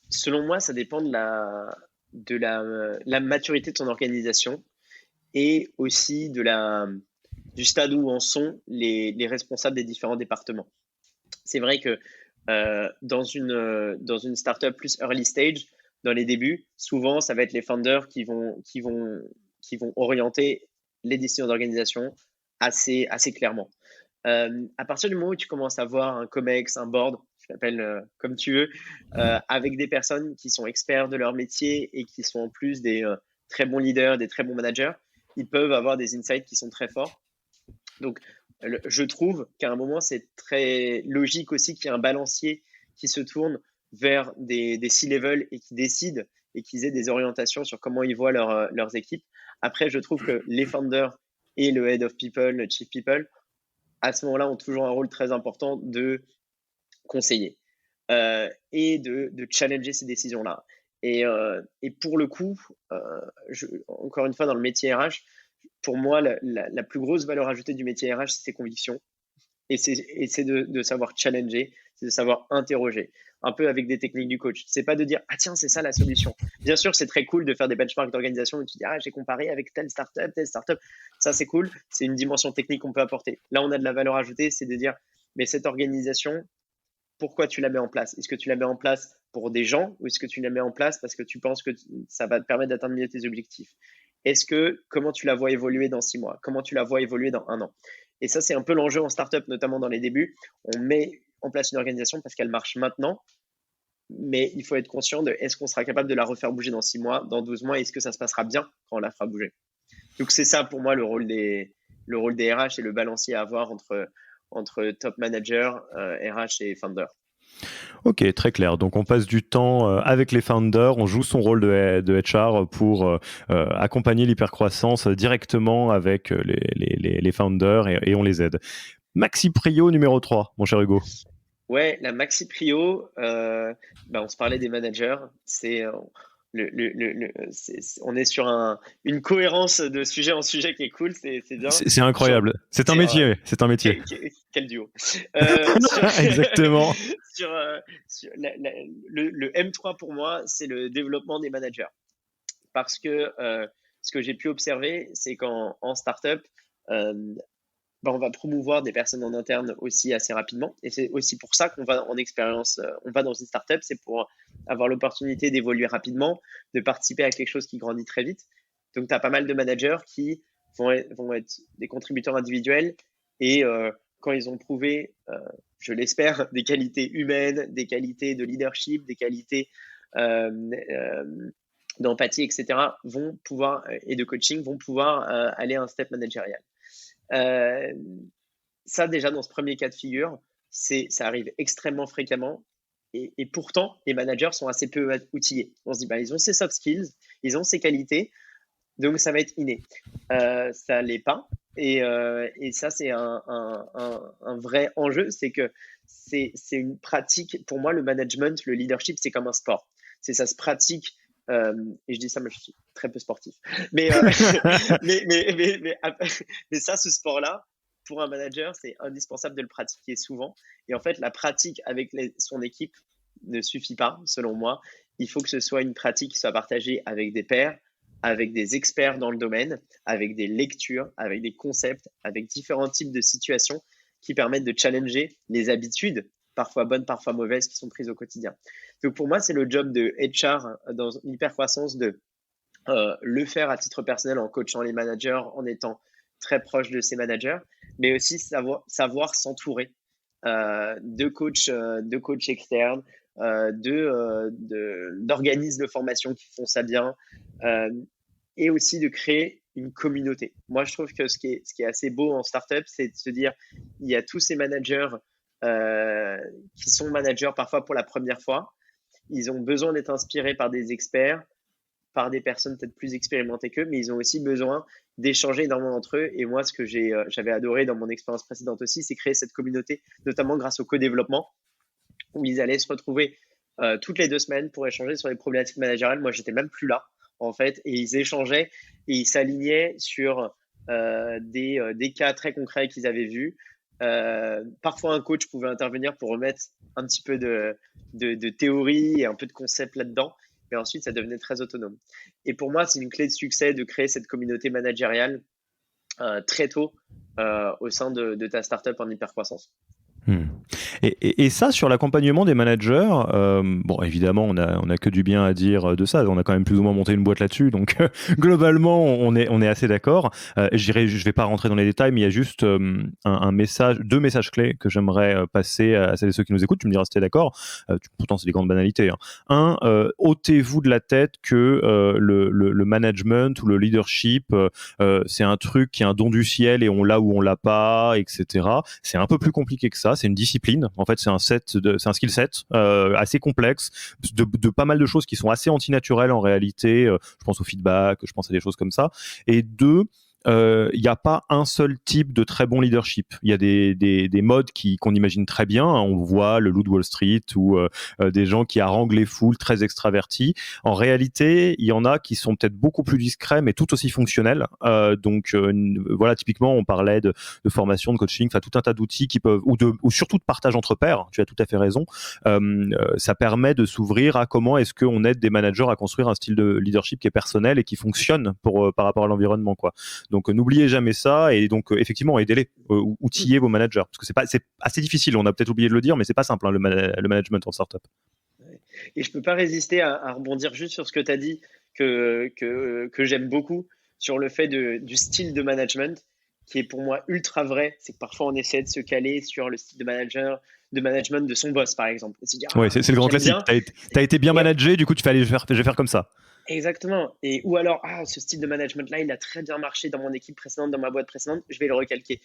[SPEAKER 2] Selon moi, ça dépend de la maturité de ton organisation et aussi du stade où en sont les responsables des différents départements. C'est vrai que dans une startup plus early stage, dans les débuts, souvent, ça va être les founders qui vont orienter les décisions d'organisation assez clairement. À partir du moment où tu commences à avoir un COMEX, un board, je l'appelle comme tu veux, avec des personnes qui sont experts de leur métier et qui sont en plus des très bons leaders, des très bons managers, ils peuvent avoir des insights qui sont très forts. Donc, je trouve qu'à un moment, c'est très logique aussi qu'il y ait un balancier qui se tourne vers des C-level et qui décide et qu'ils aient des orientations sur comment ils voient leurs équipes. Après, je trouve que les founders et le head of people, le chief people, à ce moment-là, ont toujours un rôle très important de conseiller et de challenger ces décisions-là. Et pour le coup, encore une fois, dans le métier RH, pour moi, la plus grosse valeur ajoutée du métier RH, c'est ses convictions. Et c'est de savoir challenger, c'est de savoir interroger, un peu avec des techniques du coach. C'est pas de dire, ah tiens, c'est ça la solution. Bien sûr, c'est très cool de faire des benchmarks d'organisation où tu dis, ah, j'ai comparé avec telle startup, telle startup. Ça, c'est cool. C'est une dimension technique qu'on peut apporter. Là, on a de la valeur ajoutée, c'est de dire, mais cette organisation, pourquoi tu la mets en place? Est-ce que tu la mets en place pour des gens ou est-ce que tu la mets en place parce que tu penses que ça va te permettre d'atteindre mieux tes objectifs? Comment tu la vois évoluer dans 6 mois? Comment tu la vois évoluer dans un an? Et ça, c'est un peu l'enjeu en startup, notamment dans les débuts. On met en place une organisation parce qu'elle marche maintenant, mais il faut être conscient de est-ce qu'on sera capable de la refaire bouger dans 6 mois, dans 12 mois, est-ce que ça se passera bien quand on la fera bouger? Donc, c'est ça pour moi le rôle des RH et le balancier à avoir entre top manager, RH et founder.
[SPEAKER 1] Ok, très clair. Donc on passe du temps avec les founders, on joue son rôle de HR pour accompagner l'hypercroissance directement avec les founders et on les aide. Maxi Prio numéro 3, mon cher Hugo.
[SPEAKER 2] Ouais, la maxi prio, on se parlait des managers, c'est on est sur une cohérence de sujet en sujet qui est cool, c'est bien.
[SPEAKER 1] C'est incroyable. C'est un métier. C'est un métier.
[SPEAKER 2] Quel duo.
[SPEAKER 1] Exactement.
[SPEAKER 2] Sur, le M3 pour moi, c'est le développement des managers. Parce que ce que j'ai pu observer, c'est qu'en startup, on va promouvoir des personnes en interne aussi assez rapidement. Et c'est aussi pour ça qu'on va en expérience, on va dans une startup, c'est pour avoir l'opportunité d'évoluer rapidement, de participer à quelque chose qui grandit très vite. Donc, tu as pas mal de managers qui vont être des contributeurs individuels et quand ils ont prouvé, je l'espère, des qualités humaines, des qualités de leadership, des qualités d'empathie, etc., vont pouvoir, et de coaching, vont pouvoir aller à un step managérial. Ça, déjà, dans ce premier cas de figure, ça arrive extrêmement fréquemment. Et pourtant, les managers sont assez peu outillés. On se dit, ils ont ces soft skills, ils ont ces qualités, donc ça va être inné. Ça l'est pas. Et ça, c'est un vrai enjeu. C'est que c'est une pratique. Pour moi, le management, le leadership, c'est comme un sport. Ça se pratique. Et je dis ça, mais je suis très peu sportif. Mais ça, ce sport-là, pour un manager, c'est indispensable de le pratiquer souvent. Et en fait, la pratique avec son équipe ne suffit pas, selon moi. Il faut que ce soit une pratique qui soit partagée avec des pairs, avec des experts dans le domaine, avec des lectures, avec des concepts, avec différents types de situations qui permettent de challenger les habitudes, parfois bonnes, parfois mauvaises, qui sont prises au quotidien. Donc pour moi, c'est le job de HR dans une hypercroissance de le faire à titre personnel en coachant les managers, en étant très proche de ces managers, mais aussi savoir s'entourer de coachs externes, d'organismes de formation qui font ça bien, et aussi de créer une communauté. Moi, je trouve que ce qui est assez beau en startup, c'est de se dire, il y a tous ces managers qui sont managers parfois pour la première fois. Ils ont besoin d'être inspirés par des experts, par des personnes peut-être plus expérimentées qu'eux, mais ils ont aussi besoin d'échanger énormément entre eux. Et moi, ce que j'avais adoré dans mon expérience précédente aussi, c'est créer cette communauté, notamment grâce au co-développement, où ils allaient se retrouver toutes les 2 semaines pour échanger sur les problématiques managériales. Moi, j'étais même plus là, en fait, et ils échangeaient et ils s'alignaient sur des cas très concrets qu'ils avaient vus. Parfois, un coach pouvait intervenir pour remettre un petit peu de théorie et un peu de concept là-dedans, mais ensuite, ça devenait très autonome. Et pour moi, c'est une clé de succès de créer cette communauté managériale très tôt au sein de ta startup en hypercroissance.
[SPEAKER 1] Et ça, sur l'accompagnement des managers, bon, évidemment, on a que du bien à dire de ça. On a quand même plus ou moins monté une boîte là-dessus, donc globalement, on est assez d'accord. Je vais pas rentrer dans les détails, mais il y a juste deux messages clés que j'aimerais passer à celles et ceux qui nous écoutent. Tu me diras si tu es d'accord. Pourtant, c'est des grandes banalités. Hein. Ôtez-vous de la tête que le management ou le leadership, c'est un truc qui est un don du ciel et on l'a ou on l'a pas, etc. C'est un peu plus compliqué que ça. C'est une discipline. En fait, c'est un skill set assez complexe de pas mal de choses qui sont assez antinaturelles en réalité. Je pense au feedback, je pense à des choses comme ça. Et deux, il n'y a pas un seul type de très bon leadership. Il y a des modes qu'on imagine très bien. On voit le loup de Wall Street ou des gens qui haranguent les foules, très extravertis. En réalité, il y en a qui sont peut-être beaucoup plus discrets, mais tout aussi fonctionnels. Voilà, typiquement, on parlait de formation, de coaching, enfin tout un tas d'outils qui peuvent, ou surtout de partage entre pairs. Tu as tout à fait raison. Ça permet de s'ouvrir à comment est-ce qu'on aide des managers à construire un style de leadership qui est personnel et qui fonctionne par rapport à l'environnement, quoi. Donc n'oubliez jamais ça et donc effectivement aidez-les, outillez vos managers parce que c'est assez difficile. On a peut-être oublié de le dire, mais c'est pas simple le management en startup.
[SPEAKER 2] Et je peux pas résister à rebondir juste sur ce que tu as dit que j'aime beaucoup sur le fait du style de management qui est pour moi ultra vrai. C'est que parfois on essaie de se caler sur le style de management de son boss par exemple.
[SPEAKER 1] Oui, c'est le grand classique. Tu as été bien managé, du coup je vais faire comme ça.
[SPEAKER 2] Exactement. Et ou alors, ah, ce style de management-là, il a très bien marché dans mon équipe précédente, dans ma boîte précédente, je vais le recalquer.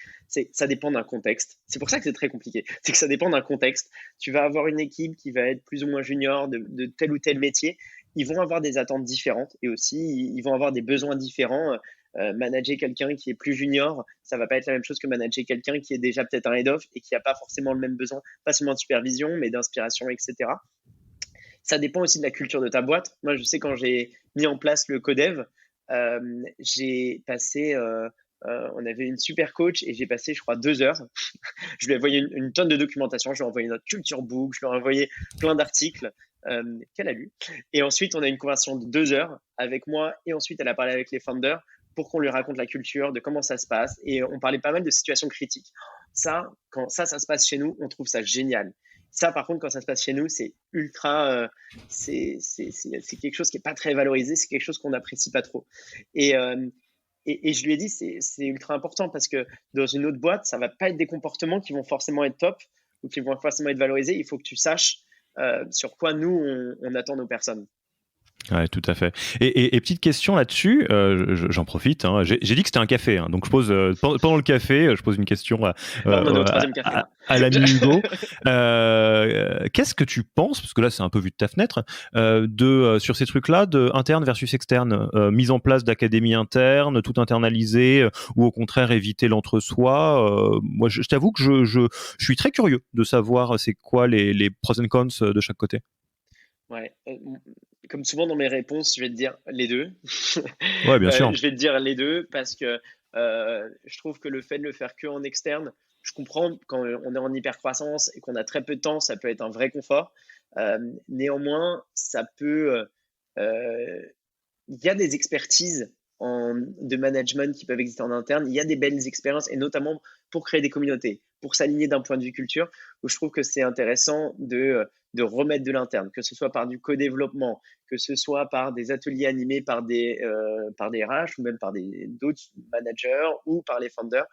[SPEAKER 2] Ça dépend d'un contexte. C'est pour ça que c'est très compliqué. C'est que ça dépend d'un contexte. Tu vas avoir une équipe qui va être plus ou moins junior de tel ou tel métier. Ils vont avoir des attentes différentes et aussi, ils vont avoir des besoins différents. Manager quelqu'un qui est plus junior, ça va pas être la même chose que manager quelqu'un qui est déjà peut-être un head-off et qui n'a pas forcément le même besoin, pas seulement de supervision, mais d'inspiration, etc. Ça dépend aussi de la culture de ta boîte. Moi, je sais quand j'ai mis en place le codev, j'ai passé, on avait une super coach et j'ai passé, je crois, 2 heures. Je lui ai envoyé une tonne de documentation, je lui ai envoyé notre culture book, je lui ai envoyé plein d'articles qu'elle a lus. Et ensuite, on a une conversation de 2 heures avec moi et ensuite, elle a parlé avec les founders pour qu'on lui raconte la culture, de comment ça se passe. Et on parlait pas mal de situations critiques. Ça, quand ça se passe chez nous, on trouve ça génial. Ça, par contre, quand ça se passe chez nous, c'est ultra. C'est quelque chose qui n'est pas très valorisé, c'est quelque chose qu'on n'apprécie pas trop. Et, euh, et je lui ai dit, c'est ultra important parce que dans une autre boîte, ça va pas être des comportements qui vont forcément être top ou qui vont forcément être valorisés. Il faut que tu saches sur quoi nous, on attend nos personnes.
[SPEAKER 1] Ouais, tout à fait. Et petite question là-dessus, j'en profite. Hein, j'ai dit que c'était un café, hein, donc je pose pendant le café, je pose une question
[SPEAKER 2] Là, on en est au troisième café, là.
[SPEAKER 1] à l'ami Hugo. Qu'est-ce que tu penses, parce que là c'est un peu vu de ta fenêtre, sur ces trucs-là, de interne versus externe, mise en place d'académies internes, tout internaliser, ou au contraire éviter l'entre-soi. Moi, je t'avoue que je suis très curieux de savoir c'est quoi les pros and cons de chaque côté.
[SPEAKER 2] Ouais. Comme souvent dans mes réponses, je vais te dire les deux.
[SPEAKER 1] Ouais, bien sûr.
[SPEAKER 2] Je vais te dire les deux parce que je trouve que le fait de le faire que en externe, je comprends quand on est en hyper-croissance et qu'on a très peu de temps, ça peut être un vrai confort. Néanmoins, ça peut. Il y a des expertises de management qui peuvent exister en interne. Il y a des belles expériences et notamment pour créer des communautés, pour s'aligner d'un point de vue culture, où je trouve que c'est intéressant de remettre de l'interne, que ce soit par du co-développement, que ce soit par des ateliers animés par des RH ou même par d'autres managers ou par les founders.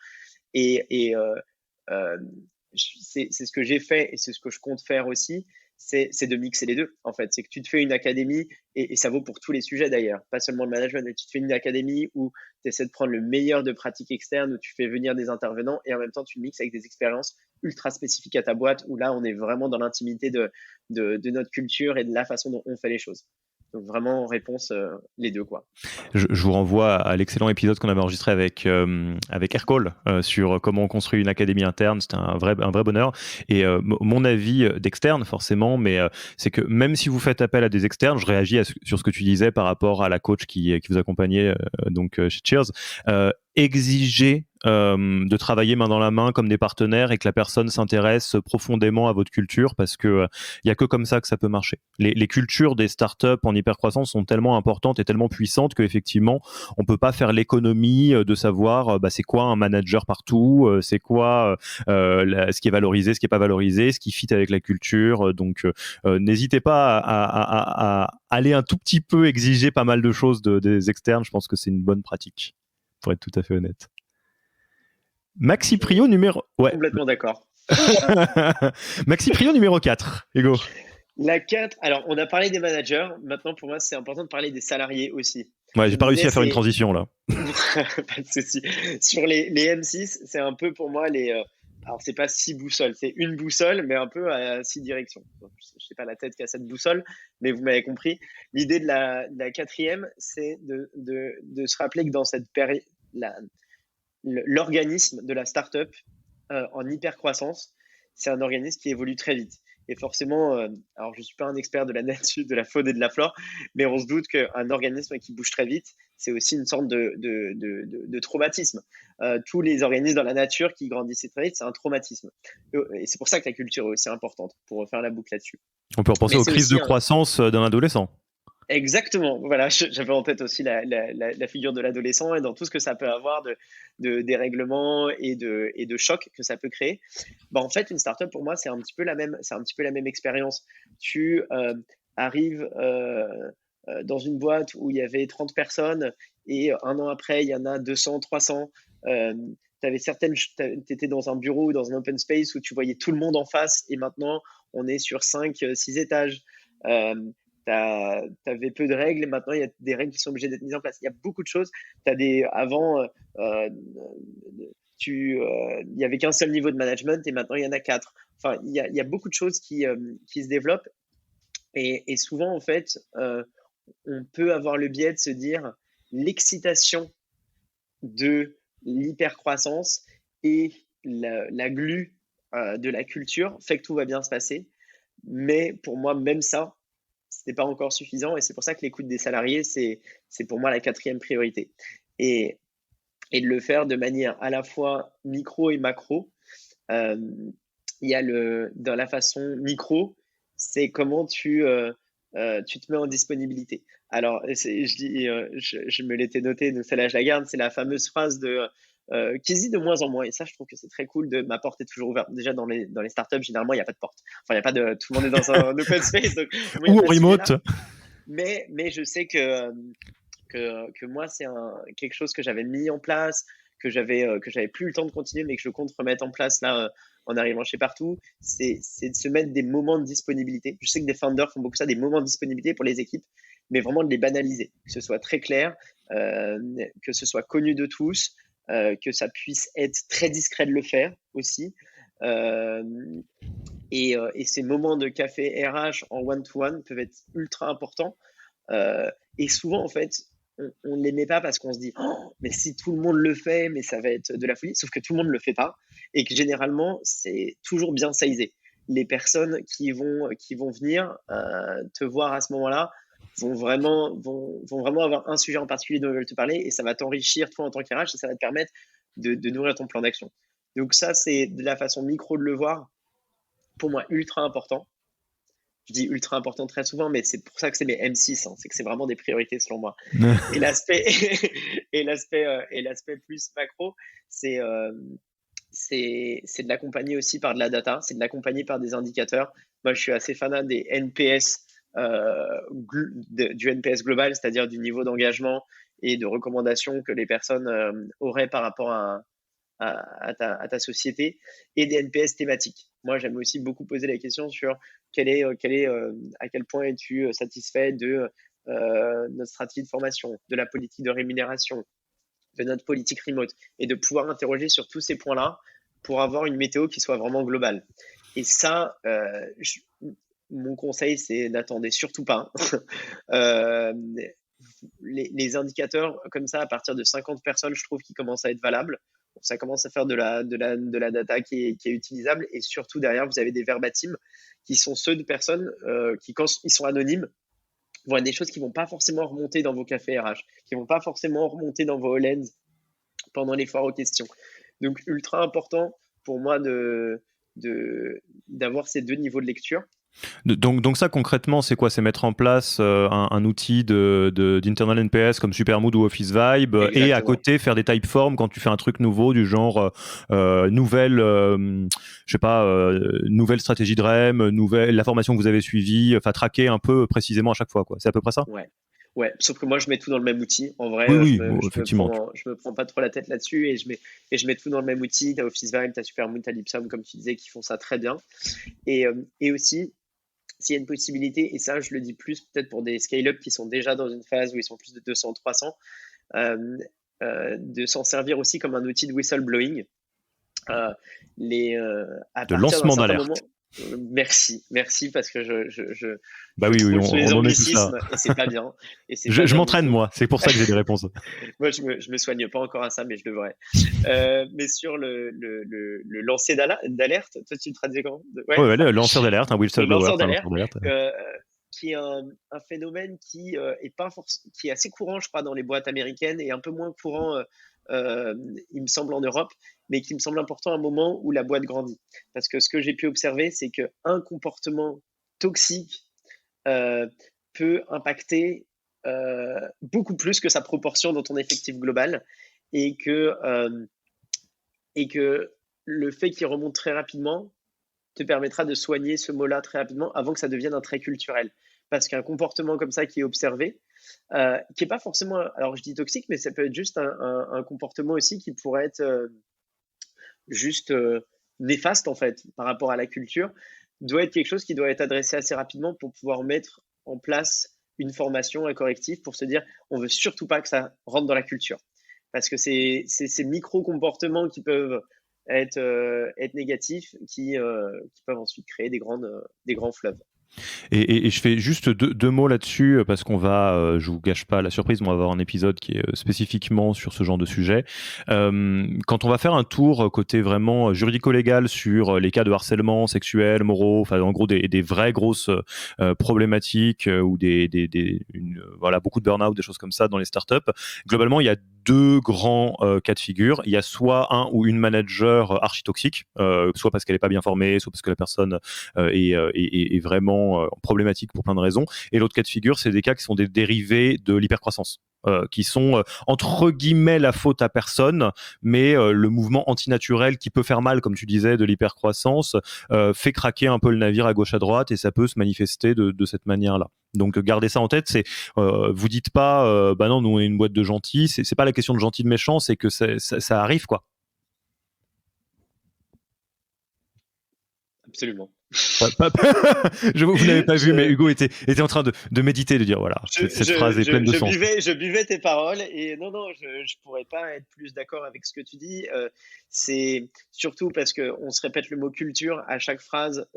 [SPEAKER 2] Et euh, c'est ce que j'ai fait et c'est ce que je compte faire aussi, c'est de mixer les deux, en fait. C'est que tu te fais une académie, et ça vaut pour tous les sujets d'ailleurs, pas seulement le management, mais tu te fais une académie où tu essaies de prendre le meilleur de pratiques externes, où tu fais venir des intervenants, et en même temps tu mixes avec des expériences ultra spécifiques à ta boîte, où là on est vraiment dans l'intimité de notre culture et de la façon dont on fait les choses. Donc vraiment, réponse, les deux, quoi.
[SPEAKER 1] Je vous renvoie à l'excellent épisode qu'on avait enregistré avec Aircall sur comment on construit une académie interne. C'était un vrai bonheur. Et mon avis d'externe, forcément, mais c'est que même si vous faites appel à des externes, je réagis sur ce que tu disais par rapport à la coach qui vous accompagnait chez Cheers. Exiger de travailler main dans la main comme des partenaires et que la personne s'intéresse profondément à votre culture parce que il y a que comme ça que ça peut marcher. Les cultures des startups en hypercroissance sont tellement importantes et tellement puissantes qu'effectivement, on peut pas faire l'économie de savoir c'est quoi un manager partout, c'est quoi ce qui est valorisé, ce qui est pas valorisé, ce qui fit avec la culture. Donc, n'hésitez pas à aller un tout petit peu exiger pas mal de choses des externes. Je pense que c'est une bonne pratique, pour être tout à fait honnête. Maxi
[SPEAKER 2] Je
[SPEAKER 1] Prio
[SPEAKER 2] suis
[SPEAKER 1] numéro... Ouais.
[SPEAKER 2] complètement d'accord.
[SPEAKER 1] Maxi Prio numéro 4, Hugo.
[SPEAKER 2] La 4, alors on a parlé des managers, maintenant pour moi c'est important de parler des salariés aussi.
[SPEAKER 1] Ouais,
[SPEAKER 2] Je
[SPEAKER 1] j'ai
[SPEAKER 2] me
[SPEAKER 1] pas réussi
[SPEAKER 2] disais,
[SPEAKER 1] à faire une
[SPEAKER 2] c'est.
[SPEAKER 1] transition là.
[SPEAKER 2] Pas de souci. Sur les M6, c'est un peu pour moi les. Alors c'est pas 6 boussoles, c'est une boussole, mais un peu à 6 directions. Donc, je sais pas la tête qui a cette boussole, mais vous m'avez compris. L'idée de la quatrième, c'est de se rappeler que dans cette période, l'organisme de la startup en hyper-croissance, c'est un organisme qui évolue très vite. Et forcément, alors je ne suis pas un expert de la nature, de la faune et de la flore, mais on se doute qu'un organisme qui bouge très vite, c'est aussi une sorte de traumatisme. Tous les organismes dans la nature qui grandissent très vite, c'est un traumatisme. Et c'est pour ça que la culture est aussi importante, pour refaire la boucle là-dessus.
[SPEAKER 1] On peut repenser
[SPEAKER 2] Mais
[SPEAKER 1] aux
[SPEAKER 2] c'est
[SPEAKER 1] crises de
[SPEAKER 2] aussi
[SPEAKER 1] croissance d'un adolescent.
[SPEAKER 2] exactement. Voilà, j'avais en tête aussi la figure de l'adolescent et dans tout ce que ça peut avoir de dérèglement et de choc que ça peut créer. Bah, en fait, une startup pour moi, c'est un petit peu la même expérience. Tu arrives dans une boîte où il y avait 30 personnes et un an après, il y en a 200, 300. Tu étais dans un bureau ou dans un open space où tu voyais tout le monde en face et maintenant, on est sur 5, 6 étages. Euh, avais peu de règles et maintenant il y a des règles qui sont obligées d'être mises en place. Il y a beaucoup de choses. Avant, il y avait qu'un seul niveau de management et maintenant il y en a quatre. Enfin, il y a beaucoup de choses qui se développent et souvent en fait, on peut avoir le biais de se dire l'excitation de l'hypercroissance et la glu de la culture fait que tout va bien se passer. Mais pour moi, même ça, ce n'est pas encore suffisant. Et c'est pour ça que l'écoute des salariés, c'est pour moi la quatrième priorité. Et, et de le faire de manière à la fois micro et macro. Il y a dans la façon micro, c'est comment tu te mets en disponibilité. Alors, je me l'étais noté, donc celle-là, je la garde, c'est la fameuse phrase qui se dit de moins en moins. Et ça, je trouve que c'est très cool ma porte est toujours ouverte. Déjà, dans les startups, généralement, il n'y a pas de porte. Enfin, il n'y a pas tout le monde est dans un open space, donc moi, il
[SPEAKER 1] Ou
[SPEAKER 2] n'y a
[SPEAKER 1] en
[SPEAKER 2] pas de sujet là.
[SPEAKER 1] remote.
[SPEAKER 2] Mais je sais que moi, c'est quelque chose que j'avais mis en place, que j'avais plus le temps de continuer, mais que je compte remettre en place là en arrivant chez Partout, c'est de se mettre des moments de disponibilité. Je sais que des founders font beaucoup ça, des moments de disponibilité pour les équipes, mais vraiment de les banaliser, que ce soit très clair, que ce soit connu de tous, que ça puisse être très discret de le faire aussi. Et ces moments de café RH en one-to-one peuvent être ultra importants. Et souvent, en fait, on ne les met pas parce qu'on se dit oh, mais si tout le monde le fait, mais ça va être de la folie. Sauf que tout le monde ne le fait pas et que généralement, c'est toujours bien sizé. Les personnes qui vont venir te voir à ce moment-là vont vraiment avoir un sujet en particulier dont ils veulent te parler et ça va t'enrichir toi en tant qu'RH et ça va te permettre de nourrir ton plan d'action. Donc ça, c'est de la façon micro de le voir, pour moi, ultra important. Je dis ultra important très souvent, mais c'est pour ça que c'est mes M6, hein, c'est que c'est vraiment des priorités selon moi. Et l'aspect et l'aspect plus macro, c'est de l'accompagner aussi par de la data, c'est de l'accompagner par des indicateurs. Moi, je suis assez fanat des NPS, du NPS global, c'est-à-dire du niveau d'engagement et de recommandation que les personnes auraient par rapport à ta société, et des NPS thématiques. Moi, j'aime aussi beaucoup poser la question sur à quel point es-tu satisfait de notre stratégie de formation, de la politique de rémunération, de notre politique remote, et de pouvoir interroger sur tous ces points-là pour avoir une météo qui soit vraiment globale. Et ça, mon conseil, c'est n'attendez surtout pas. Les indicateurs comme ça, à partir de 50 personnes, je trouve qu'ils commencent à être valables. Ça commence à faire de la data qui est utilisable. Et surtout, derrière, vous avez des verbatims qui sont ceux de personnes qui, quand ils sont anonymes, vont être des choses qui ne vont pas forcément remonter dans vos cafés RH, qui ne vont pas forcément remonter dans vos Hollands pendant les foires aux questions. Donc, ultra important pour moi d'avoir ces deux niveaux de lecture.
[SPEAKER 1] Donc ça concrètement c'est quoi? C'est mettre en place un outil d'internal NPS comme Supermood ou Office Vibe. Exactement. Et à côté faire des typeforms quand tu fais un truc nouveau du genre nouvelle nouvelle stratégie de REM, la formation que vous avez suivie, enfin traquer un peu précisément à chaque fois quoi. C'est à peu près ça?
[SPEAKER 2] Ouais, sauf que moi je mets tout dans le même outil. En vrai,
[SPEAKER 1] oui,
[SPEAKER 2] effectivement. Je me prends pas trop la tête là-dessus et je mets tout dans le même outil. T'as Office Vibe, t'as Supermood, t'as Lipsum comme tu disais qui font ça très bien. Et aussi s'il y a une possibilité, et ça je le dis plus peut-être pour des scale-up qui sont déjà dans une phase où ils sont plus de 200, 300, de s'en servir aussi comme un outil de whistleblowing.
[SPEAKER 1] De lancement d'alerte.
[SPEAKER 2] Merci parce que
[SPEAKER 1] bah oui,
[SPEAKER 2] trouve
[SPEAKER 1] on
[SPEAKER 2] les
[SPEAKER 1] en est tous là.
[SPEAKER 2] et c'est pas bien.
[SPEAKER 1] Je m'entraîne moi, c'est pour ça que j'ai des réponses.
[SPEAKER 2] Moi, je me soigne pas encore à ça, mais je devrais. Mais sur le lancer d'alerte, toi tu le traduis comment?
[SPEAKER 1] Ouais, le lanceur d'alerte, un whistleblower.
[SPEAKER 2] Le lanceur d'alerte, qui est un phénomène qui est assez courant, je crois, dans les boîtes américaines et un peu moins courant, il me semble, en Europe, mais qui me semble important à un moment où la boîte grandit. Parce que ce que j'ai pu observer, c'est qu'un comportement toxique peut impacter beaucoup plus que sa proportion dans ton effectif global et que le fait qu'il remonte très rapidement te permettra de soigner ce mot-là très rapidement avant que ça devienne un trait culturel. Parce qu'un comportement comme ça qui est observé, qui n'est pas forcément, alors je dis toxique, mais ça peut être juste un comportement aussi qui pourrait être juste néfaste en fait par rapport à la culture, doit être quelque chose qui doit être adressé assez rapidement pour pouvoir mettre en place une formation, un correctif pour se dire on veut surtout pas que ça rentre dans la culture. Parce que c'est ces micro-comportements qui peuvent être négatifs qui peuvent ensuite créer des grands fleuves.
[SPEAKER 1] Et je fais juste deux mots là-dessus parce qu'on va, je vous gâche pas la surprise, mais on va avoir un épisode qui est spécifiquement sur ce genre de sujet. Quand on va faire un tour côté vraiment juridico-légal sur les cas de harcèlement sexuel, moraux, enfin en gros des vraies grosses problématiques ou voilà, beaucoup de burn-out, des choses comme ça dans les startups. Globalement, il y a deux grands cas de figure. Il y a soit un ou une manager archi-toxique, soit parce qu'elle n'est pas bien formée, soit parce que la personne est vraiment problématique pour plein de raisons. Et l'autre cas de figure, c'est des cas qui sont des dérivés de l'hypercroissance. Qui sont entre guillemets la faute à personne, mais le mouvement antinaturel qui peut faire mal, comme tu disais, de l'hypercroissance, fait craquer un peu le navire à gauche à droite et ça peut se manifester de cette manière-là. Donc gardez ça en tête. Vous dites pas, bah non, nous on est une boîte de gentils. C'est pas la question de gentil de méchant, c'est que ça arrive quoi.
[SPEAKER 2] Absolument.
[SPEAKER 1] Vous n'avez pas vu, mais Hugo était en train de méditer, de dire voilà, cette phrase est pleine de sens.
[SPEAKER 2] Je buvais tes paroles et non, je pourrais pas être plus d'accord avec ce que tu dis. C'est surtout parce qu'on se répète le mot culture à chaque phrase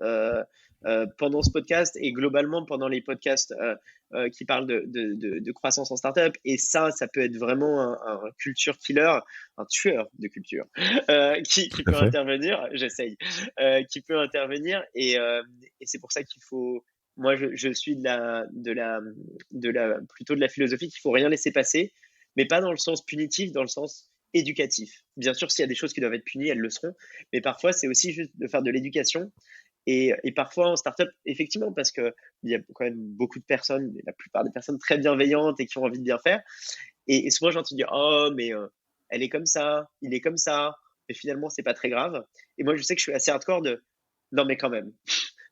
[SPEAKER 2] pendant ce podcast et globalement pendant les podcasts qui parlent de croissance en startup. Et ça peut être vraiment un culture killer, un tueur de culture qui peut intervenir. J'essaye, qui peut intervenir et c'est pour ça qu'il faut. Moi, je suis plutôt de la philosophie qu'il faut rien laisser passer, mais pas dans le sens punitif, dans le sens éducatif. Bien sûr, s'il y a des choses qui doivent être punies, elles le seront, mais parfois, c'est aussi juste de faire de l'éducation. Et parfois en startup, effectivement, parce qu'il y a quand même beaucoup de personnes, la plupart des personnes très bienveillantes et qui ont envie de bien faire. Et souvent, j'entends dire oh, mais elle est comme ça, il est comme ça, mais finalement, c'est pas très grave. Et moi, je sais que je suis assez hardcore de non, mais quand même.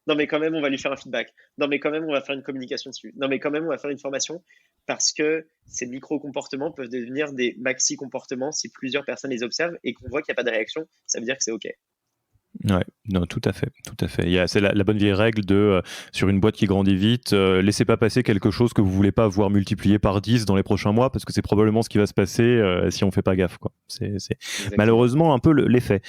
[SPEAKER 2] Non, mais quand même, on va lui faire un feedback. Non, mais quand même, on va faire une communication dessus. Non, mais quand même, on va faire une formation parce que ces micro-comportements peuvent devenir des maxi-comportements si plusieurs personnes les observent et qu'on voit qu'il n'y a pas de réaction. Ça veut dire que c'est OK.
[SPEAKER 1] Ouais, non, tout à fait, tout à fait. C'est la bonne vieille règle de sur une boîte qui grandit vite, laissez pas passer quelque chose que vous voulez pas voir multiplié par 10 dans les prochains mois parce que c'est probablement ce qui va se passer si on fait pas gaffe, quoi. C'est malheureusement un peu l'effet.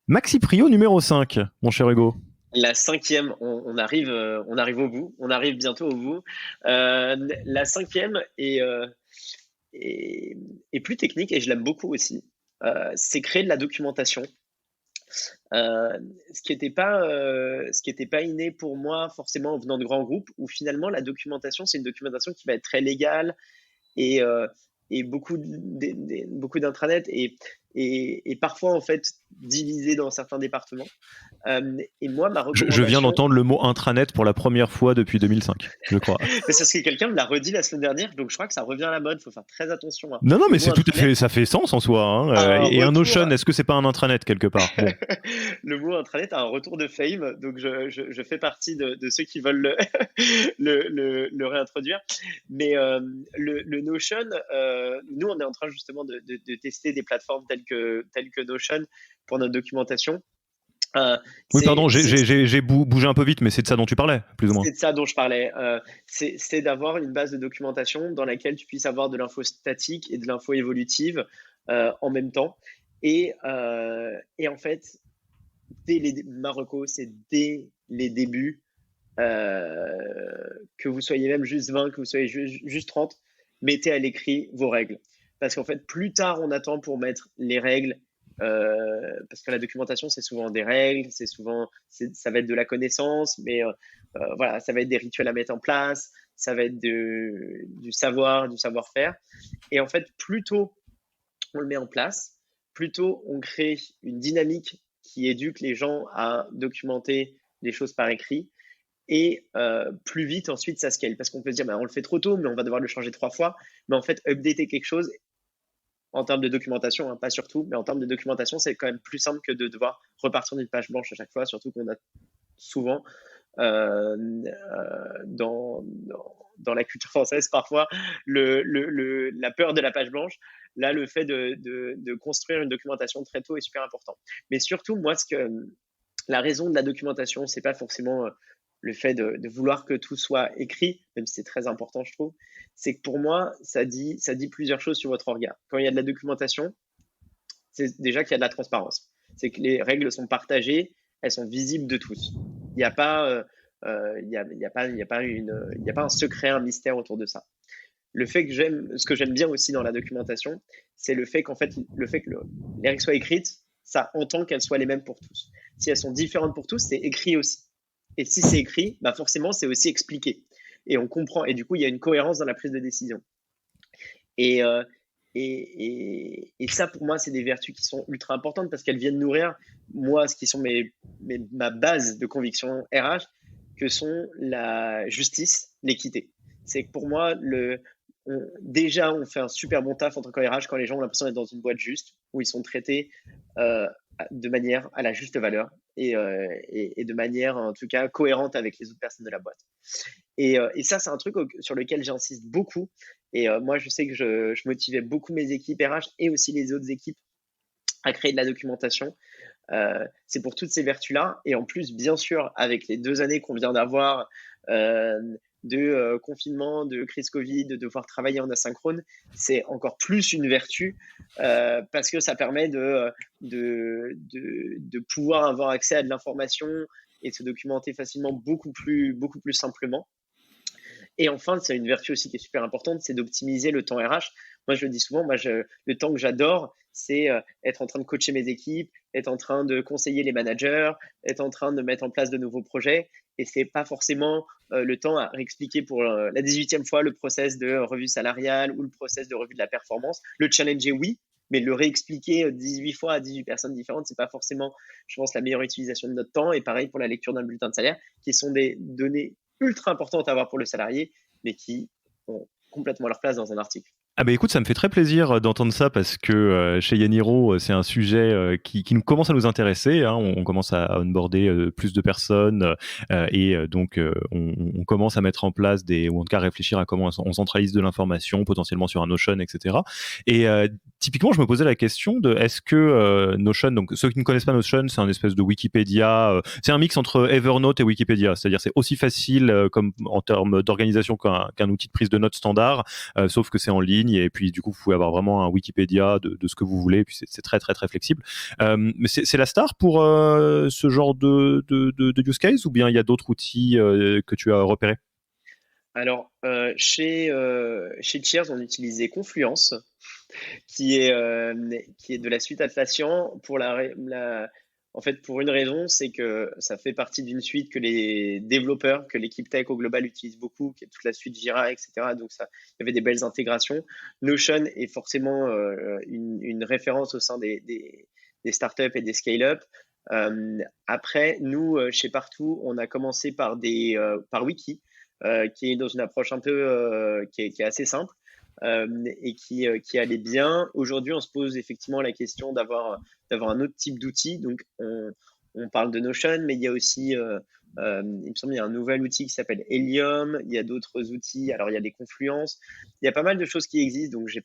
[SPEAKER 1] Maxi Prio numéro 5, mon cher Hugo.
[SPEAKER 2] La cinquième, on arrive au bout, on arrive bientôt au bout. La cinquième est plus technique et je l'aime beaucoup aussi. C'est créer de la documentation. Ce qui n'était pas inné pour moi forcément en venant de grands groupes où finalement la documentation c'est une documentation qui va être très légale et beaucoup d'intranets et parfois en fait divisée dans certains départements. Et moi, ma recommandation...
[SPEAKER 1] Je viens d'entendre le mot intranet pour la première fois depuis 2005, je crois.
[SPEAKER 2] C'est parce que quelqu'un me l'a redit la semaine dernière, donc je crois que ça revient à la mode. Il faut faire très attention.
[SPEAKER 1] Non, mais c'est tout à fait, ça fait sens en soi. Hein. Et un Notion, est-ce que c'est pas un intranet quelque part? Bon.
[SPEAKER 2] Le mot intranet a un retour de fame, donc je fais partie de ceux qui veulent le réintroduire. Mais le Notion, nous, on est en train justement de tester des plateformes telles que Notion pour notre documentation.
[SPEAKER 1] Oui, pardon, j'ai bougé un peu vite, mais c'est de ça dont tu parlais, plus ou moins.
[SPEAKER 2] C'est de ça dont je parlais. C'est d'avoir une base de documentation dans laquelle tu puisses avoir de l'info statique et de l'info évolutive en même temps. Et en fait, Marocco, c'est dès les débuts, que vous soyez même juste 20, que vous soyez juste 30, mettez à l'écrit vos règles. Parce qu'en fait, plus tard on attend pour mettre les règles, parce que la documentation, c'est souvent des règles, ça va être de la connaissance, mais voilà, ça va être des rituels à mettre en place, ça va être du savoir-faire. Et en fait, plus tôt on le met en place, plus tôt on crée une dynamique qui éduque les gens à documenter les choses par écrit. Et plus vite, ensuite, ça scale. Parce qu'on peut se dire, on le fait trop tôt, mais on va devoir le changer 3 fois. Mais en fait, updater quelque chose, en termes de documentation, hein, pas surtout, mais en termes de documentation, c'est quand même plus simple que de devoir repartir d'une page blanche à chaque fois, surtout qu'on a souvent dans la culture française parfois la peur de la page blanche. Là, le fait de construire une documentation très tôt est super important. Mais surtout, moi, la raison de la documentation, c'est pas forcément le fait de vouloir que tout soit écrit, même si c'est très important, je trouve, c'est que pour moi, ça dit plusieurs choses sur votre orga. Quand il y a de la documentation, c'est déjà qu'il y a de la transparence. C'est que les règles sont partagées, elles sont visibles de tous. Il n'y a pas, il y a pas un secret, un mystère autour de ça. Ce que j'aime bien aussi dans la documentation, c'est le fait que les règles soient écrites, ça entend qu'elles soient les mêmes pour tous. Si elles sont différentes pour tous, c'est écrit aussi. Et si c'est écrit, bah forcément, c'est aussi expliqué. Et on comprend. Et du coup, il y a une cohérence dans la prise de décision. Et, euh, et ça, pour moi, c'est des vertus qui sont ultra importantes parce qu'elles viennent nourrir, moi, ce qui sont ma base de conviction RH, que sont la justice, l'équité. C'est que pour moi, déjà, on fait un super bon taf en tant qu'RH quand les gens ont l'impression d'être dans une boîte juste, où ils sont traités euh, de manière à la juste valeur et de manière, en tout cas, cohérente avec les autres personnes de la boîte. Et ça, c'est un truc sur lequel j'insiste beaucoup. Et moi, je sais que je motivais beaucoup mes équipes RH et aussi les autres équipes à créer de la documentation. C'est pour toutes ces vertus-là. Et en plus, bien sûr, avec les 2 années qu'on vient d'avoir de confinement, de crise Covid, de devoir travailler en asynchrone, c'est encore plus une vertu parce que ça permet de pouvoir avoir accès à de l'information et de se documenter facilement beaucoup plus simplement. Et enfin, c'est une vertu aussi qui est super importante, c'est d'optimiser le temps RH. Moi, je le dis souvent, le temps que j'adore, c'est être en train de coacher mes équipes, être en train de conseiller les managers, être en train de mettre en place de nouveaux projets. Et c'est pas forcément le temps à réexpliquer pour la 18e fois le process de revue salariale ou le process de revue de la performance. Le challenger, oui, mais le réexpliquer 18 fois à 18 personnes différentes, c'est pas forcément, je pense, la meilleure utilisation de notre temps. Et pareil pour la lecture d'un bulletin de salaire, qui sont des données ultra importantes à avoir pour le salarié, mais qui ont complètement leur place dans un article.
[SPEAKER 1] Ah bah écoute, ça me fait très plaisir d'entendre ça parce que chez Yaniro, c'est un sujet qui nous commence à nous intéresser. Hein. On commence à onboarder plus de personnes et donc on commence à mettre en place ou en tout cas réfléchir à comment on centralise de l'information, potentiellement sur un Notion, etc. Et typiquement, je me posais la question de est-ce que Notion, donc ceux qui ne connaissent pas Notion, c'est un espèce de Wikipédia, c'est un mix entre Evernote et Wikipédia, c'est-à-dire c'est aussi facile comme en termes d'organisation qu'un outil de prise de notes standard, sauf que c'est en ligne. Et puis du coup vous pouvez avoir vraiment un Wikipédia de ce que vous voulez, et puis c'est très très très flexible. Mais c'est la star pour ce genre de use case, ou bien il y a d'autres outils que tu as repérés?
[SPEAKER 2] Alors, chez Cheers, on utilisait Confluence, qui est de la suite Atlassian en fait, pour une raison, c'est que ça fait partie d'une suite que les développeurs, que l'équipe tech au global utilise beaucoup, qui est toute la suite Jira, etc. Donc ça, il y avait des belles intégrations. Notion est forcément une référence au sein des startups et des scale-up. Après, nous, chez Partout, on a commencé par Wiki, qui est dans une approche un peu qui est assez simple et qui allait bien. Aujourd'hui, on se pose effectivement la question d'avoir un autre type d'outil. Donc, on parle de Notion, mais il y a aussi, il me semble, il y a un nouvel outil qui s'appelle Helium. Il y a d'autres outils. Alors, il y a des Confluences. Il y a pas mal de choses qui existent. Donc, c'est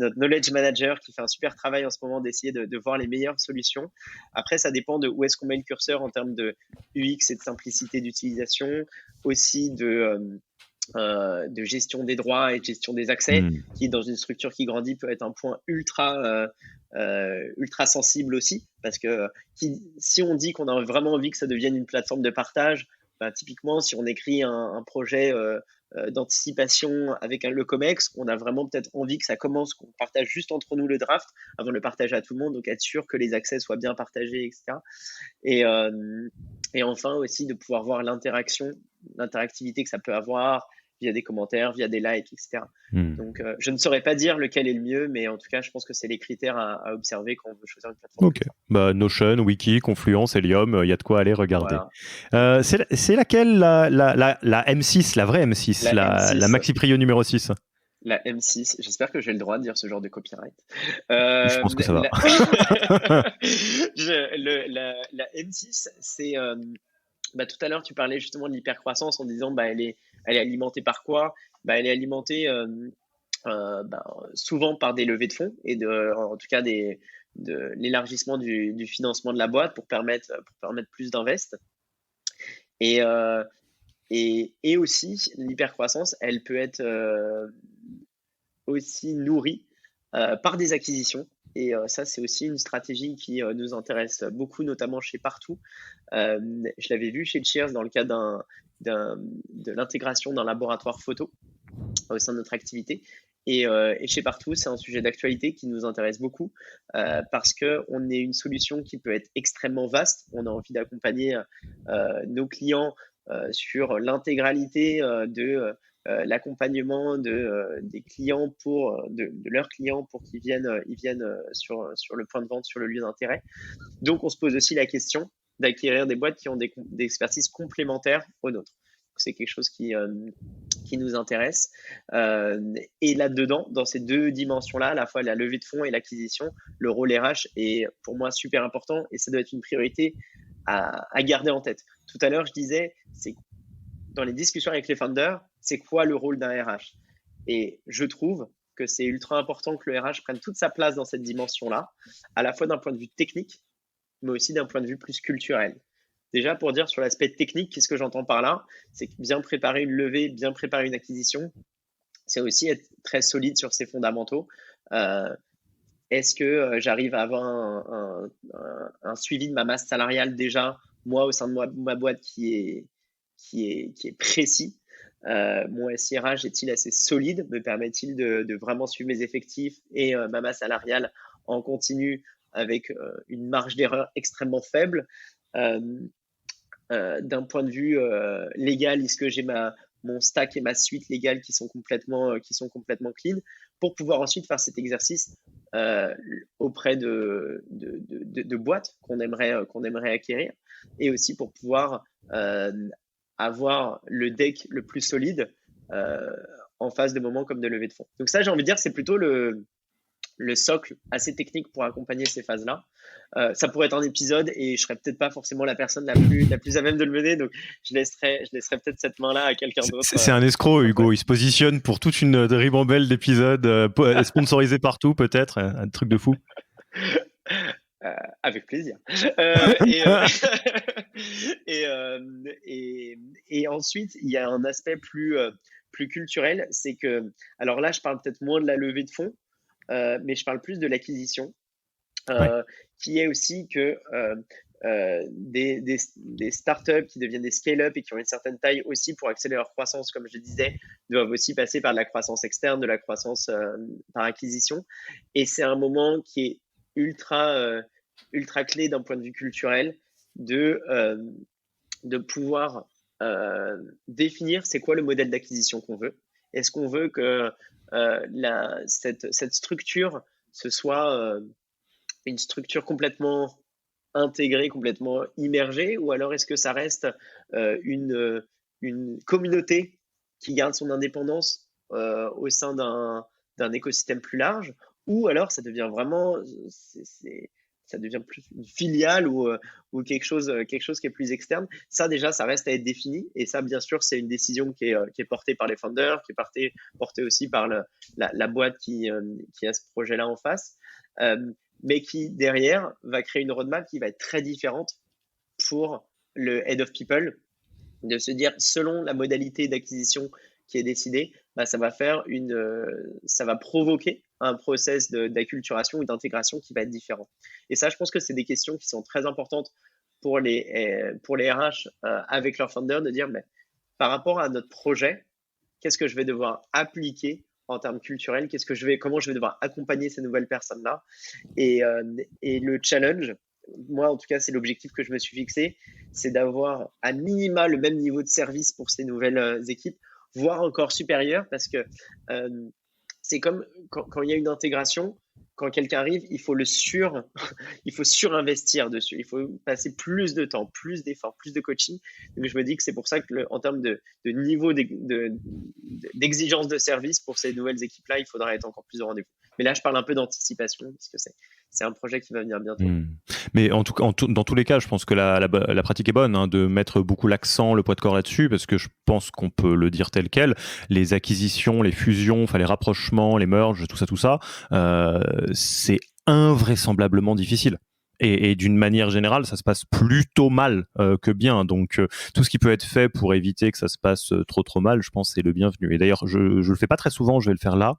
[SPEAKER 2] notre knowledge manager qui fait un super travail en ce moment d'essayer de voir les meilleures solutions. Après, ça dépend de où est-ce qu'on met le curseur en termes de UX et de simplicité d'utilisation, aussi de gestion des droits et de gestion des accès, qui dans une structure qui grandit peut être un point ultra sensible aussi, parce que si on dit qu'on a vraiment envie que ça devienne une plateforme de partage, bah, typiquement si on écrit un projet d'anticipation avec le COMEX, on a vraiment peut-être envie que ça commence, qu'on partage juste entre nous le draft avant de le partager à tout le monde, donc être sûr que les accès soient bien partagés, etc. Et enfin aussi de pouvoir voir l'interactivité que ça peut avoir via des commentaires, via des likes, etc. Donc, je ne saurais pas dire lequel est le mieux, mais en tout cas, je pense que c'est les critères à observer quand on veut choisir une plateforme.
[SPEAKER 1] Ok. Bah, Notion, Wiki, Confluence, Helium, il y a de quoi aller regarder.
[SPEAKER 2] Voilà.
[SPEAKER 1] C'est laquelle la M6, la vraie M6, la Maxi Prio numéro 6?
[SPEAKER 2] La M6, j'espère que j'ai le droit de dire ce genre de copyright.
[SPEAKER 1] Je pense que ça va.
[SPEAKER 2] La M6, c'est... tout à l'heure, tu parlais justement de l'hypercroissance en disant elle est alimentée par quoi? Elle est alimentée souvent par des levées de fonds et en tout cas de l'élargissement du financement de la boîte pour permettre plus d'invest. Et Et aussi, l'hypercroissance, elle peut être aussi nourrie par des acquisitions. Et ça, c'est aussi une stratégie qui nous intéresse beaucoup, notamment chez Partout. Je l'avais vu chez Cheers dans le cadre de l'intégration d'un laboratoire photo au sein de notre activité. Et chez Partout, c'est un sujet d'actualité qui nous intéresse beaucoup parce qu'on est une solution qui peut être extrêmement vaste. On a envie d'accompagner nos clients sur l'intégralité de l'accompagnement des clients de leurs clients pour qu'ils viennent sur le point de vente, sur le lieu d'intérêt. Donc, on se pose aussi la question d'acquérir des boîtes qui ont des expertises complémentaires aux nôtres. C'est quelque chose qui nous intéresse. Et là-dedans, dans ces deux dimensions-là, à la fois la levée de fonds et l'acquisition, le rôle RH est pour moi super important et ça doit être une priorité à garder en tête. Tout à l'heure, je disais, c'est dans les discussions avec les founders, c'est quoi le rôle d'un RH? Et je trouve que c'est ultra important que le RH prenne toute sa place dans cette dimension-là, à la fois d'un point de vue technique, mais aussi d'un point de vue plus culturel. Déjà, pour dire sur l'aspect technique, qu'est-ce que j'entends par là? C'est que bien préparer une levée, bien préparer une acquisition, c'est aussi être très solide sur ses fondamentaux. Est-ce que j'arrive à avoir un suivi de ma masse salariale déjà, moi, au sein de ma boîte qui est précis? Mon SIRH est-il assez solide? Me permet-il de vraiment suivre mes effectifs et ma masse salariale en continu avec une marge d'erreur extrêmement faible? D'un point de vue légal, est-ce que j'ai mon stack et ma suite légale qui sont complètement clean pour pouvoir ensuite faire cet exercice auprès de boîtes qu'on aimerait acquérir et aussi pour pouvoir avoir le deck le plus solide en phase de moments comme de levée de fonds. Donc ça, j'ai envie de dire, c'est plutôt le socle assez technique pour accompagner ces phases-là. Ça pourrait être un épisode et je serais peut-être pas forcément la personne la plus à même de le mener, donc je laisserai peut-être cette main-là à quelqu'un d'autre.
[SPEAKER 1] C'est un escroc, Hugo. Il se positionne pour toute une ribambelle d'épisodes sponsorisés partout, peut-être. Un truc de fou.
[SPEAKER 2] Avec plaisir. Et ensuite, il y a un aspect plus culturel, c'est que, alors là, je parle peut-être moins de la levée de fonds, mais je parle plus de l'acquisition, qui est aussi que des startups qui deviennent des scale-up et qui ont une certaine taille aussi pour accélérer leur croissance, comme je disais, doivent aussi passer par de la croissance externe, de la croissance par acquisition. Et c'est un moment qui est ultra clé d'un point de vue culturel de pouvoir définir c'est quoi le modèle d'acquisition qu'on veut. Est-ce qu'on veut que cette structure, ce soit une structure complètement intégrée, complètement immergée, ou alors est-ce que ça reste une communauté qui garde son indépendance au sein d'un écosystème plus large, ou alors ça devient vraiment, ça devient plus une filiale ou quelque chose qui est plus externe. Ça, déjà, ça reste à être défini. Et ça, bien sûr, c'est une décision qui est portée par les founders, qui est portée aussi par la boîte qui a ce projet-là en face, mais qui, derrière, va créer une roadmap qui va être très différente pour le head of people, de se dire, selon la modalité d'acquisition qui est décidée, ça va provoquer un process d'acculturation ou d'intégration qui va être différent. Et ça, je pense que c'est des questions qui sont très importantes pour les RH avec leurs founders, de dire, mais par rapport à notre projet, qu'est-ce que je vais devoir appliquer en termes culturels, comment je vais devoir accompagner ces nouvelles personnes-là. Et le challenge, moi en tout cas, c'est l'objectif que je me suis fixé, c'est d'avoir à minima le même niveau de service pour ces nouvelles équipes, voire encore supérieur, parce que c'est comme quand il y a une intégration, quand quelqu'un arrive, il faut surinvestir dessus. Il faut passer plus de temps, plus d'efforts, plus de coaching. Donc, je me dis que c'est pour ça que, en termes de niveau d'exigence de service pour ces nouvelles équipes-là, il faudra être encore plus au rendez-vous. Mais là, je parle un peu d'anticipation parce que c'est un projet qui va venir bientôt.
[SPEAKER 1] Mais en tout cas, dans tous les cas, je pense que la pratique est bonne, de mettre beaucoup l'accent, le poids de corps là-dessus, parce que je pense qu'on peut le dire tel quel. Les acquisitions, les fusions, les rapprochements, les merges, tout ça, c'est invraisemblablement difficile. Et d'une manière générale, ça se passe plutôt mal que bien. Donc, tout ce qui peut être fait pour éviter que ça se passe trop mal, je pense, c'est le bienvenu. Et d'ailleurs, je le fais pas très souvent, je vais le faire là.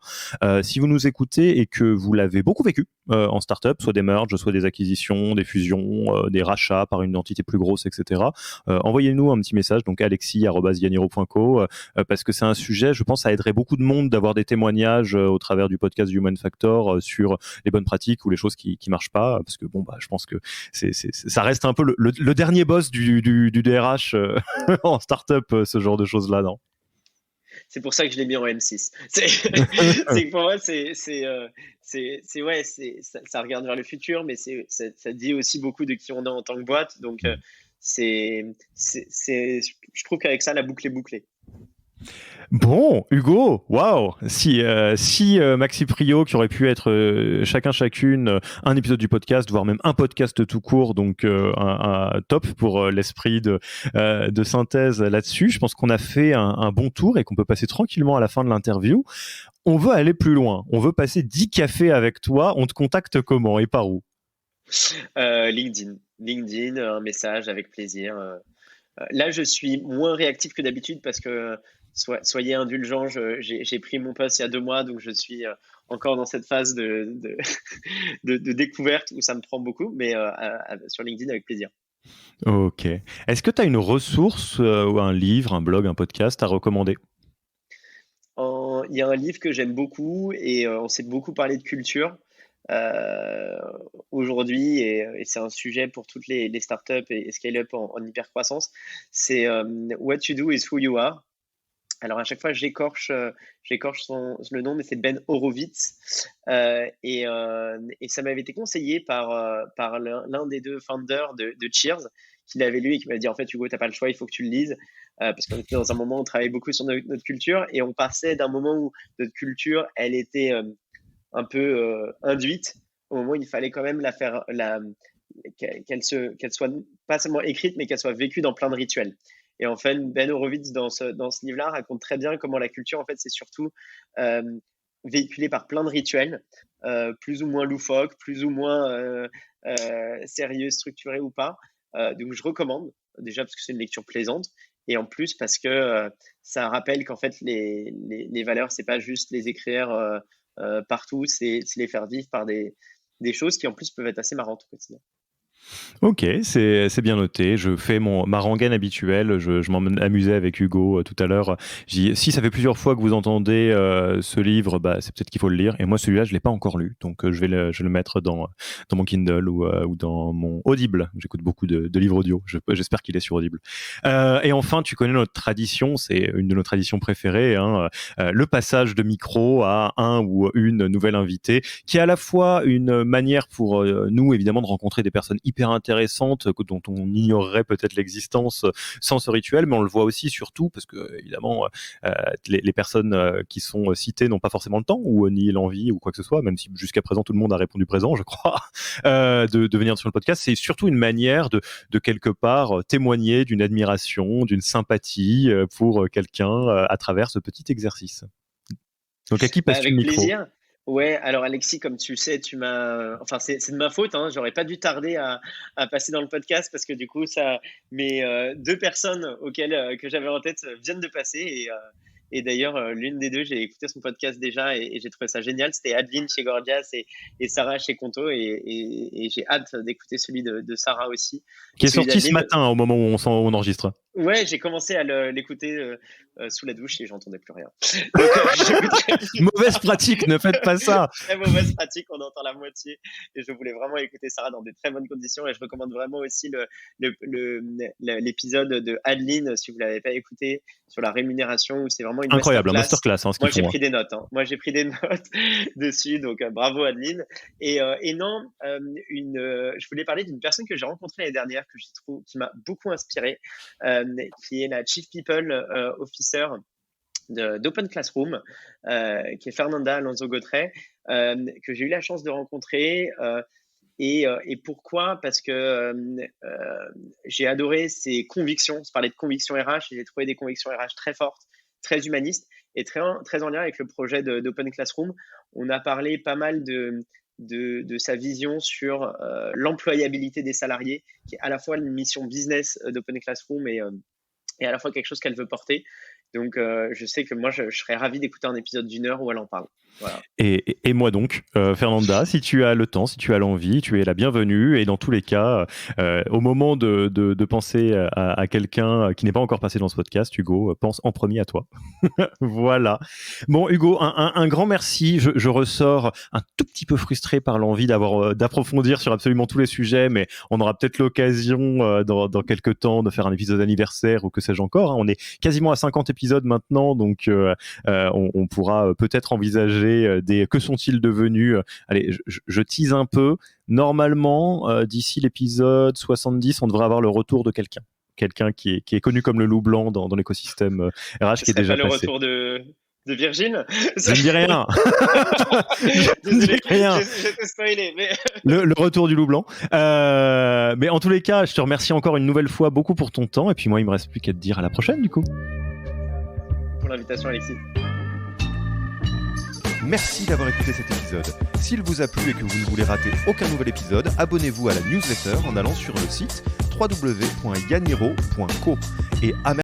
[SPEAKER 1] Si vous nous écoutez et que vous l'avez beaucoup vécu en startup, soit des merges, soit des acquisitions, des fusions, des rachats par une entité plus grosse, etc., envoyez-nous un petit message, donc alexis@yaniro.co, parce que c'est un sujet, je pense, ça aiderait beaucoup de monde d'avoir des témoignages au travers du podcast Human Factor sur les bonnes pratiques ou les choses qui marchent pas, parce que bon, bah, je pense que ça reste un peu le dernier boss du DRH en startup, ce genre de choses là, non?
[SPEAKER 2] C'est pour ça que je l'ai mis en M6. C'est que pour moi, ouais, ça regarde vers le futur, mais ça dit aussi beaucoup de qui on est en tant que boîte. Donc, je trouve qu'avec ça, la boucle est bouclée.
[SPEAKER 1] Bon, Hugo, waouh! Si Maxi Prio, qui aurait pu être chacune un épisode du podcast, voire même un podcast tout court, donc un top pour l'esprit de synthèse là-dessus. Je pense qu'on a fait un bon tour et qu'on peut passer tranquillement à la fin de l'interview. On veut aller plus loin. On veut passer 10 cafés avec toi. On te contacte comment et par où?
[SPEAKER 2] LinkedIn, un message avec plaisir. Là, je suis moins réactif que d'habitude parce que soyez indulgents, j'ai pris mon poste il y a 2 mois, donc je suis encore dans cette phase de découverte où ça me prend beaucoup, mais sur LinkedIn avec plaisir.
[SPEAKER 1] Ok. Est-ce que tu as une ressource ou un livre, un blog, un podcast à recommander?
[SPEAKER 2] Il y a un livre que j'aime beaucoup et on s'est beaucoup parlé de culture aujourd'hui et c'est un sujet pour toutes les startups et scale-up en hyper croissance. C'est What You Do is Who You Are. Alors à chaque fois j'écorche le nom, mais c'est Ben Horowitz et ça m'avait été conseillé par l'un des 2 founders de Cheers qui l'avait lu et qui m'avait dit en fait Hugo, t'as pas le choix, il faut que tu le lises parce qu'on était dans un moment où on travaillait beaucoup sur notre culture et on passait d'un moment où notre culture elle était un peu induite au moment où il fallait quand même qu'elle soit pas seulement écrite mais qu'elle soit vécue dans plein de rituels. Et en fait, Ben Horowitz, dans ce livre-là, raconte très bien comment la culture, en fait, c'est surtout véhiculé par plein de rituels, plus ou moins loufoques, plus ou moins sérieux, structurés ou pas. Donc, je recommande, déjà parce que c'est une lecture plaisante, et en plus parce que ça rappelle qu'en fait, les valeurs, c'est pas juste les écrire partout, c'est les faire vivre par des choses qui, en plus, peuvent être assez marrantes au quotidien.
[SPEAKER 1] Ok, c'est bien noté. Je fais ma rengaine habituelle. Je m'en amusais avec Hugo tout à l'heure. Si ça fait plusieurs fois que vous entendez ce livre, bah, c'est peut-être qu'il faut le lire. Et moi, celui-là, je l'ai pas encore lu, donc je vais le mettre dans mon Kindle ou dans mon Audible. J'écoute beaucoup de livres audio. J'espère qu'il est sur Audible. Et enfin, tu connais notre tradition. C'est une de nos traditions préférées, hein, le passage de micro à un ou une nouvelle invitée, qui est à la fois une manière pour nous, évidemment, de rencontrer des personnes hyper intéressantes dont on ignorerait peut-être l'existence sans ce rituel, mais on le voit aussi surtout parce que évidemment les personnes qui sont citées n'ont pas forcément le temps ou ni l'envie ou quoi que ce soit, même si jusqu'à présent tout le monde a répondu présent, je crois, de venir sur le podcast. C'est surtout une manière de quelque part témoigner d'une admiration, d'une sympathie pour quelqu'un à travers ce petit exercice. Donc à qui passes-tu le
[SPEAKER 2] Avec
[SPEAKER 1] micro?
[SPEAKER 2] plaisir. Ouais, alors Alexis, comme tu le sais, enfin c'est de ma faute, hein, j'aurais pas dû tarder à passer dans le podcast parce que du coup mes 2 personnes que j'avais en tête viennent de passer et d'ailleurs l'une des 2 j'ai écouté son podcast déjà et j'ai trouvé ça génial. C'était Adeline chez Gorgias et Sarah chez Conto et j'ai hâte d'écouter celui de Sarah aussi.
[SPEAKER 1] Qui
[SPEAKER 2] Et
[SPEAKER 1] est
[SPEAKER 2] celui
[SPEAKER 1] sorti ce
[SPEAKER 2] d'Adeline,
[SPEAKER 1] matin au moment où on enregistre.
[SPEAKER 2] ouais, j'ai commencé à l'écouter sous la douche et j'entendais plus rien. Donc,
[SPEAKER 1] Mauvaise pratique, ne faites pas ça.
[SPEAKER 2] très mauvaise pratique, on entend la moitié. Et je voulais vraiment écouter Sarah dans des très bonnes conditions. Et je recommande vraiment aussi l'épisode de Adeline, si vous ne l'avez pas écouté, sur la rémunération, où c'est vraiment une
[SPEAKER 1] Incroyable, un
[SPEAKER 2] masterclass.
[SPEAKER 1] masterclass, hein, ce qu'ils
[SPEAKER 2] Moi,
[SPEAKER 1] font.
[SPEAKER 2] j'ai pris des notes. Hein. Moi, j'ai pris des notes dessus. Donc, bravo Adeline. Et non, je voulais parler d'une personne que j'ai rencontrée l'année dernière, qui m'a beaucoup inspiré, qui est la Chief People Officer d'Open Classroom, qui est Fernanda Alonso-Gautret, que j'ai eu la chance de rencontrer. Et pourquoi? Parce que j'ai adoré ses convictions. Je parlais de convictions RH et j'ai trouvé des convictions RH très fortes, très humanistes et très en lien avec le projet d'Open Classroom. On a parlé pas mal de sa vision sur l'employabilité des salariés, qui est à la fois une mission business d'Open Classroom et à la fois quelque chose qu'elle veut porter. Donc, je sais que moi, je serais ravi d'écouter un épisode d'1 heure où elle en parle. Voilà.
[SPEAKER 1] Et moi donc, Fernanda, si tu as le temps, si tu as l'envie, tu es la bienvenue. Et dans tous les cas, au moment de penser à quelqu'un qui n'est pas encore passé dans ce podcast, Hugo, pense en premier à toi. Voilà. Bon, Hugo, un grand merci. Je ressors un tout petit peu frustré par l'envie d'approfondir sur absolument tous les sujets, mais on aura peut-être l'occasion dans quelques temps de faire un épisode anniversaire ou que sais-je encore. On est quasiment à 50 épisodes maintenant, donc on pourra peut-être envisager que sont-ils devenus. Allez, je tease un peu. Normalement, d'ici l'épisode 70, on devrait avoir le retour de quelqu'un qui est connu comme le loup blanc dans l'écosystème RH, qui est déjà
[SPEAKER 2] passé. Le retour de Virgile.
[SPEAKER 1] Je ne dis rien.
[SPEAKER 2] Désolé, je t'ai spoilé. Mais...
[SPEAKER 1] le retour du loup blanc. Mais en tous les cas, je te remercie encore une nouvelle fois beaucoup pour ton temps. Et puis moi, il me reste plus qu'à te dire à la prochaine, du coup.
[SPEAKER 2] Pour l'invitation, Alexis.
[SPEAKER 3] Merci d'avoir écouté cet épisode. S'il vous a plu et que vous ne voulez rater aucun nouvel épisode, abonnez-vous à la newsletter en allant sur le site www.yaniro.co. Et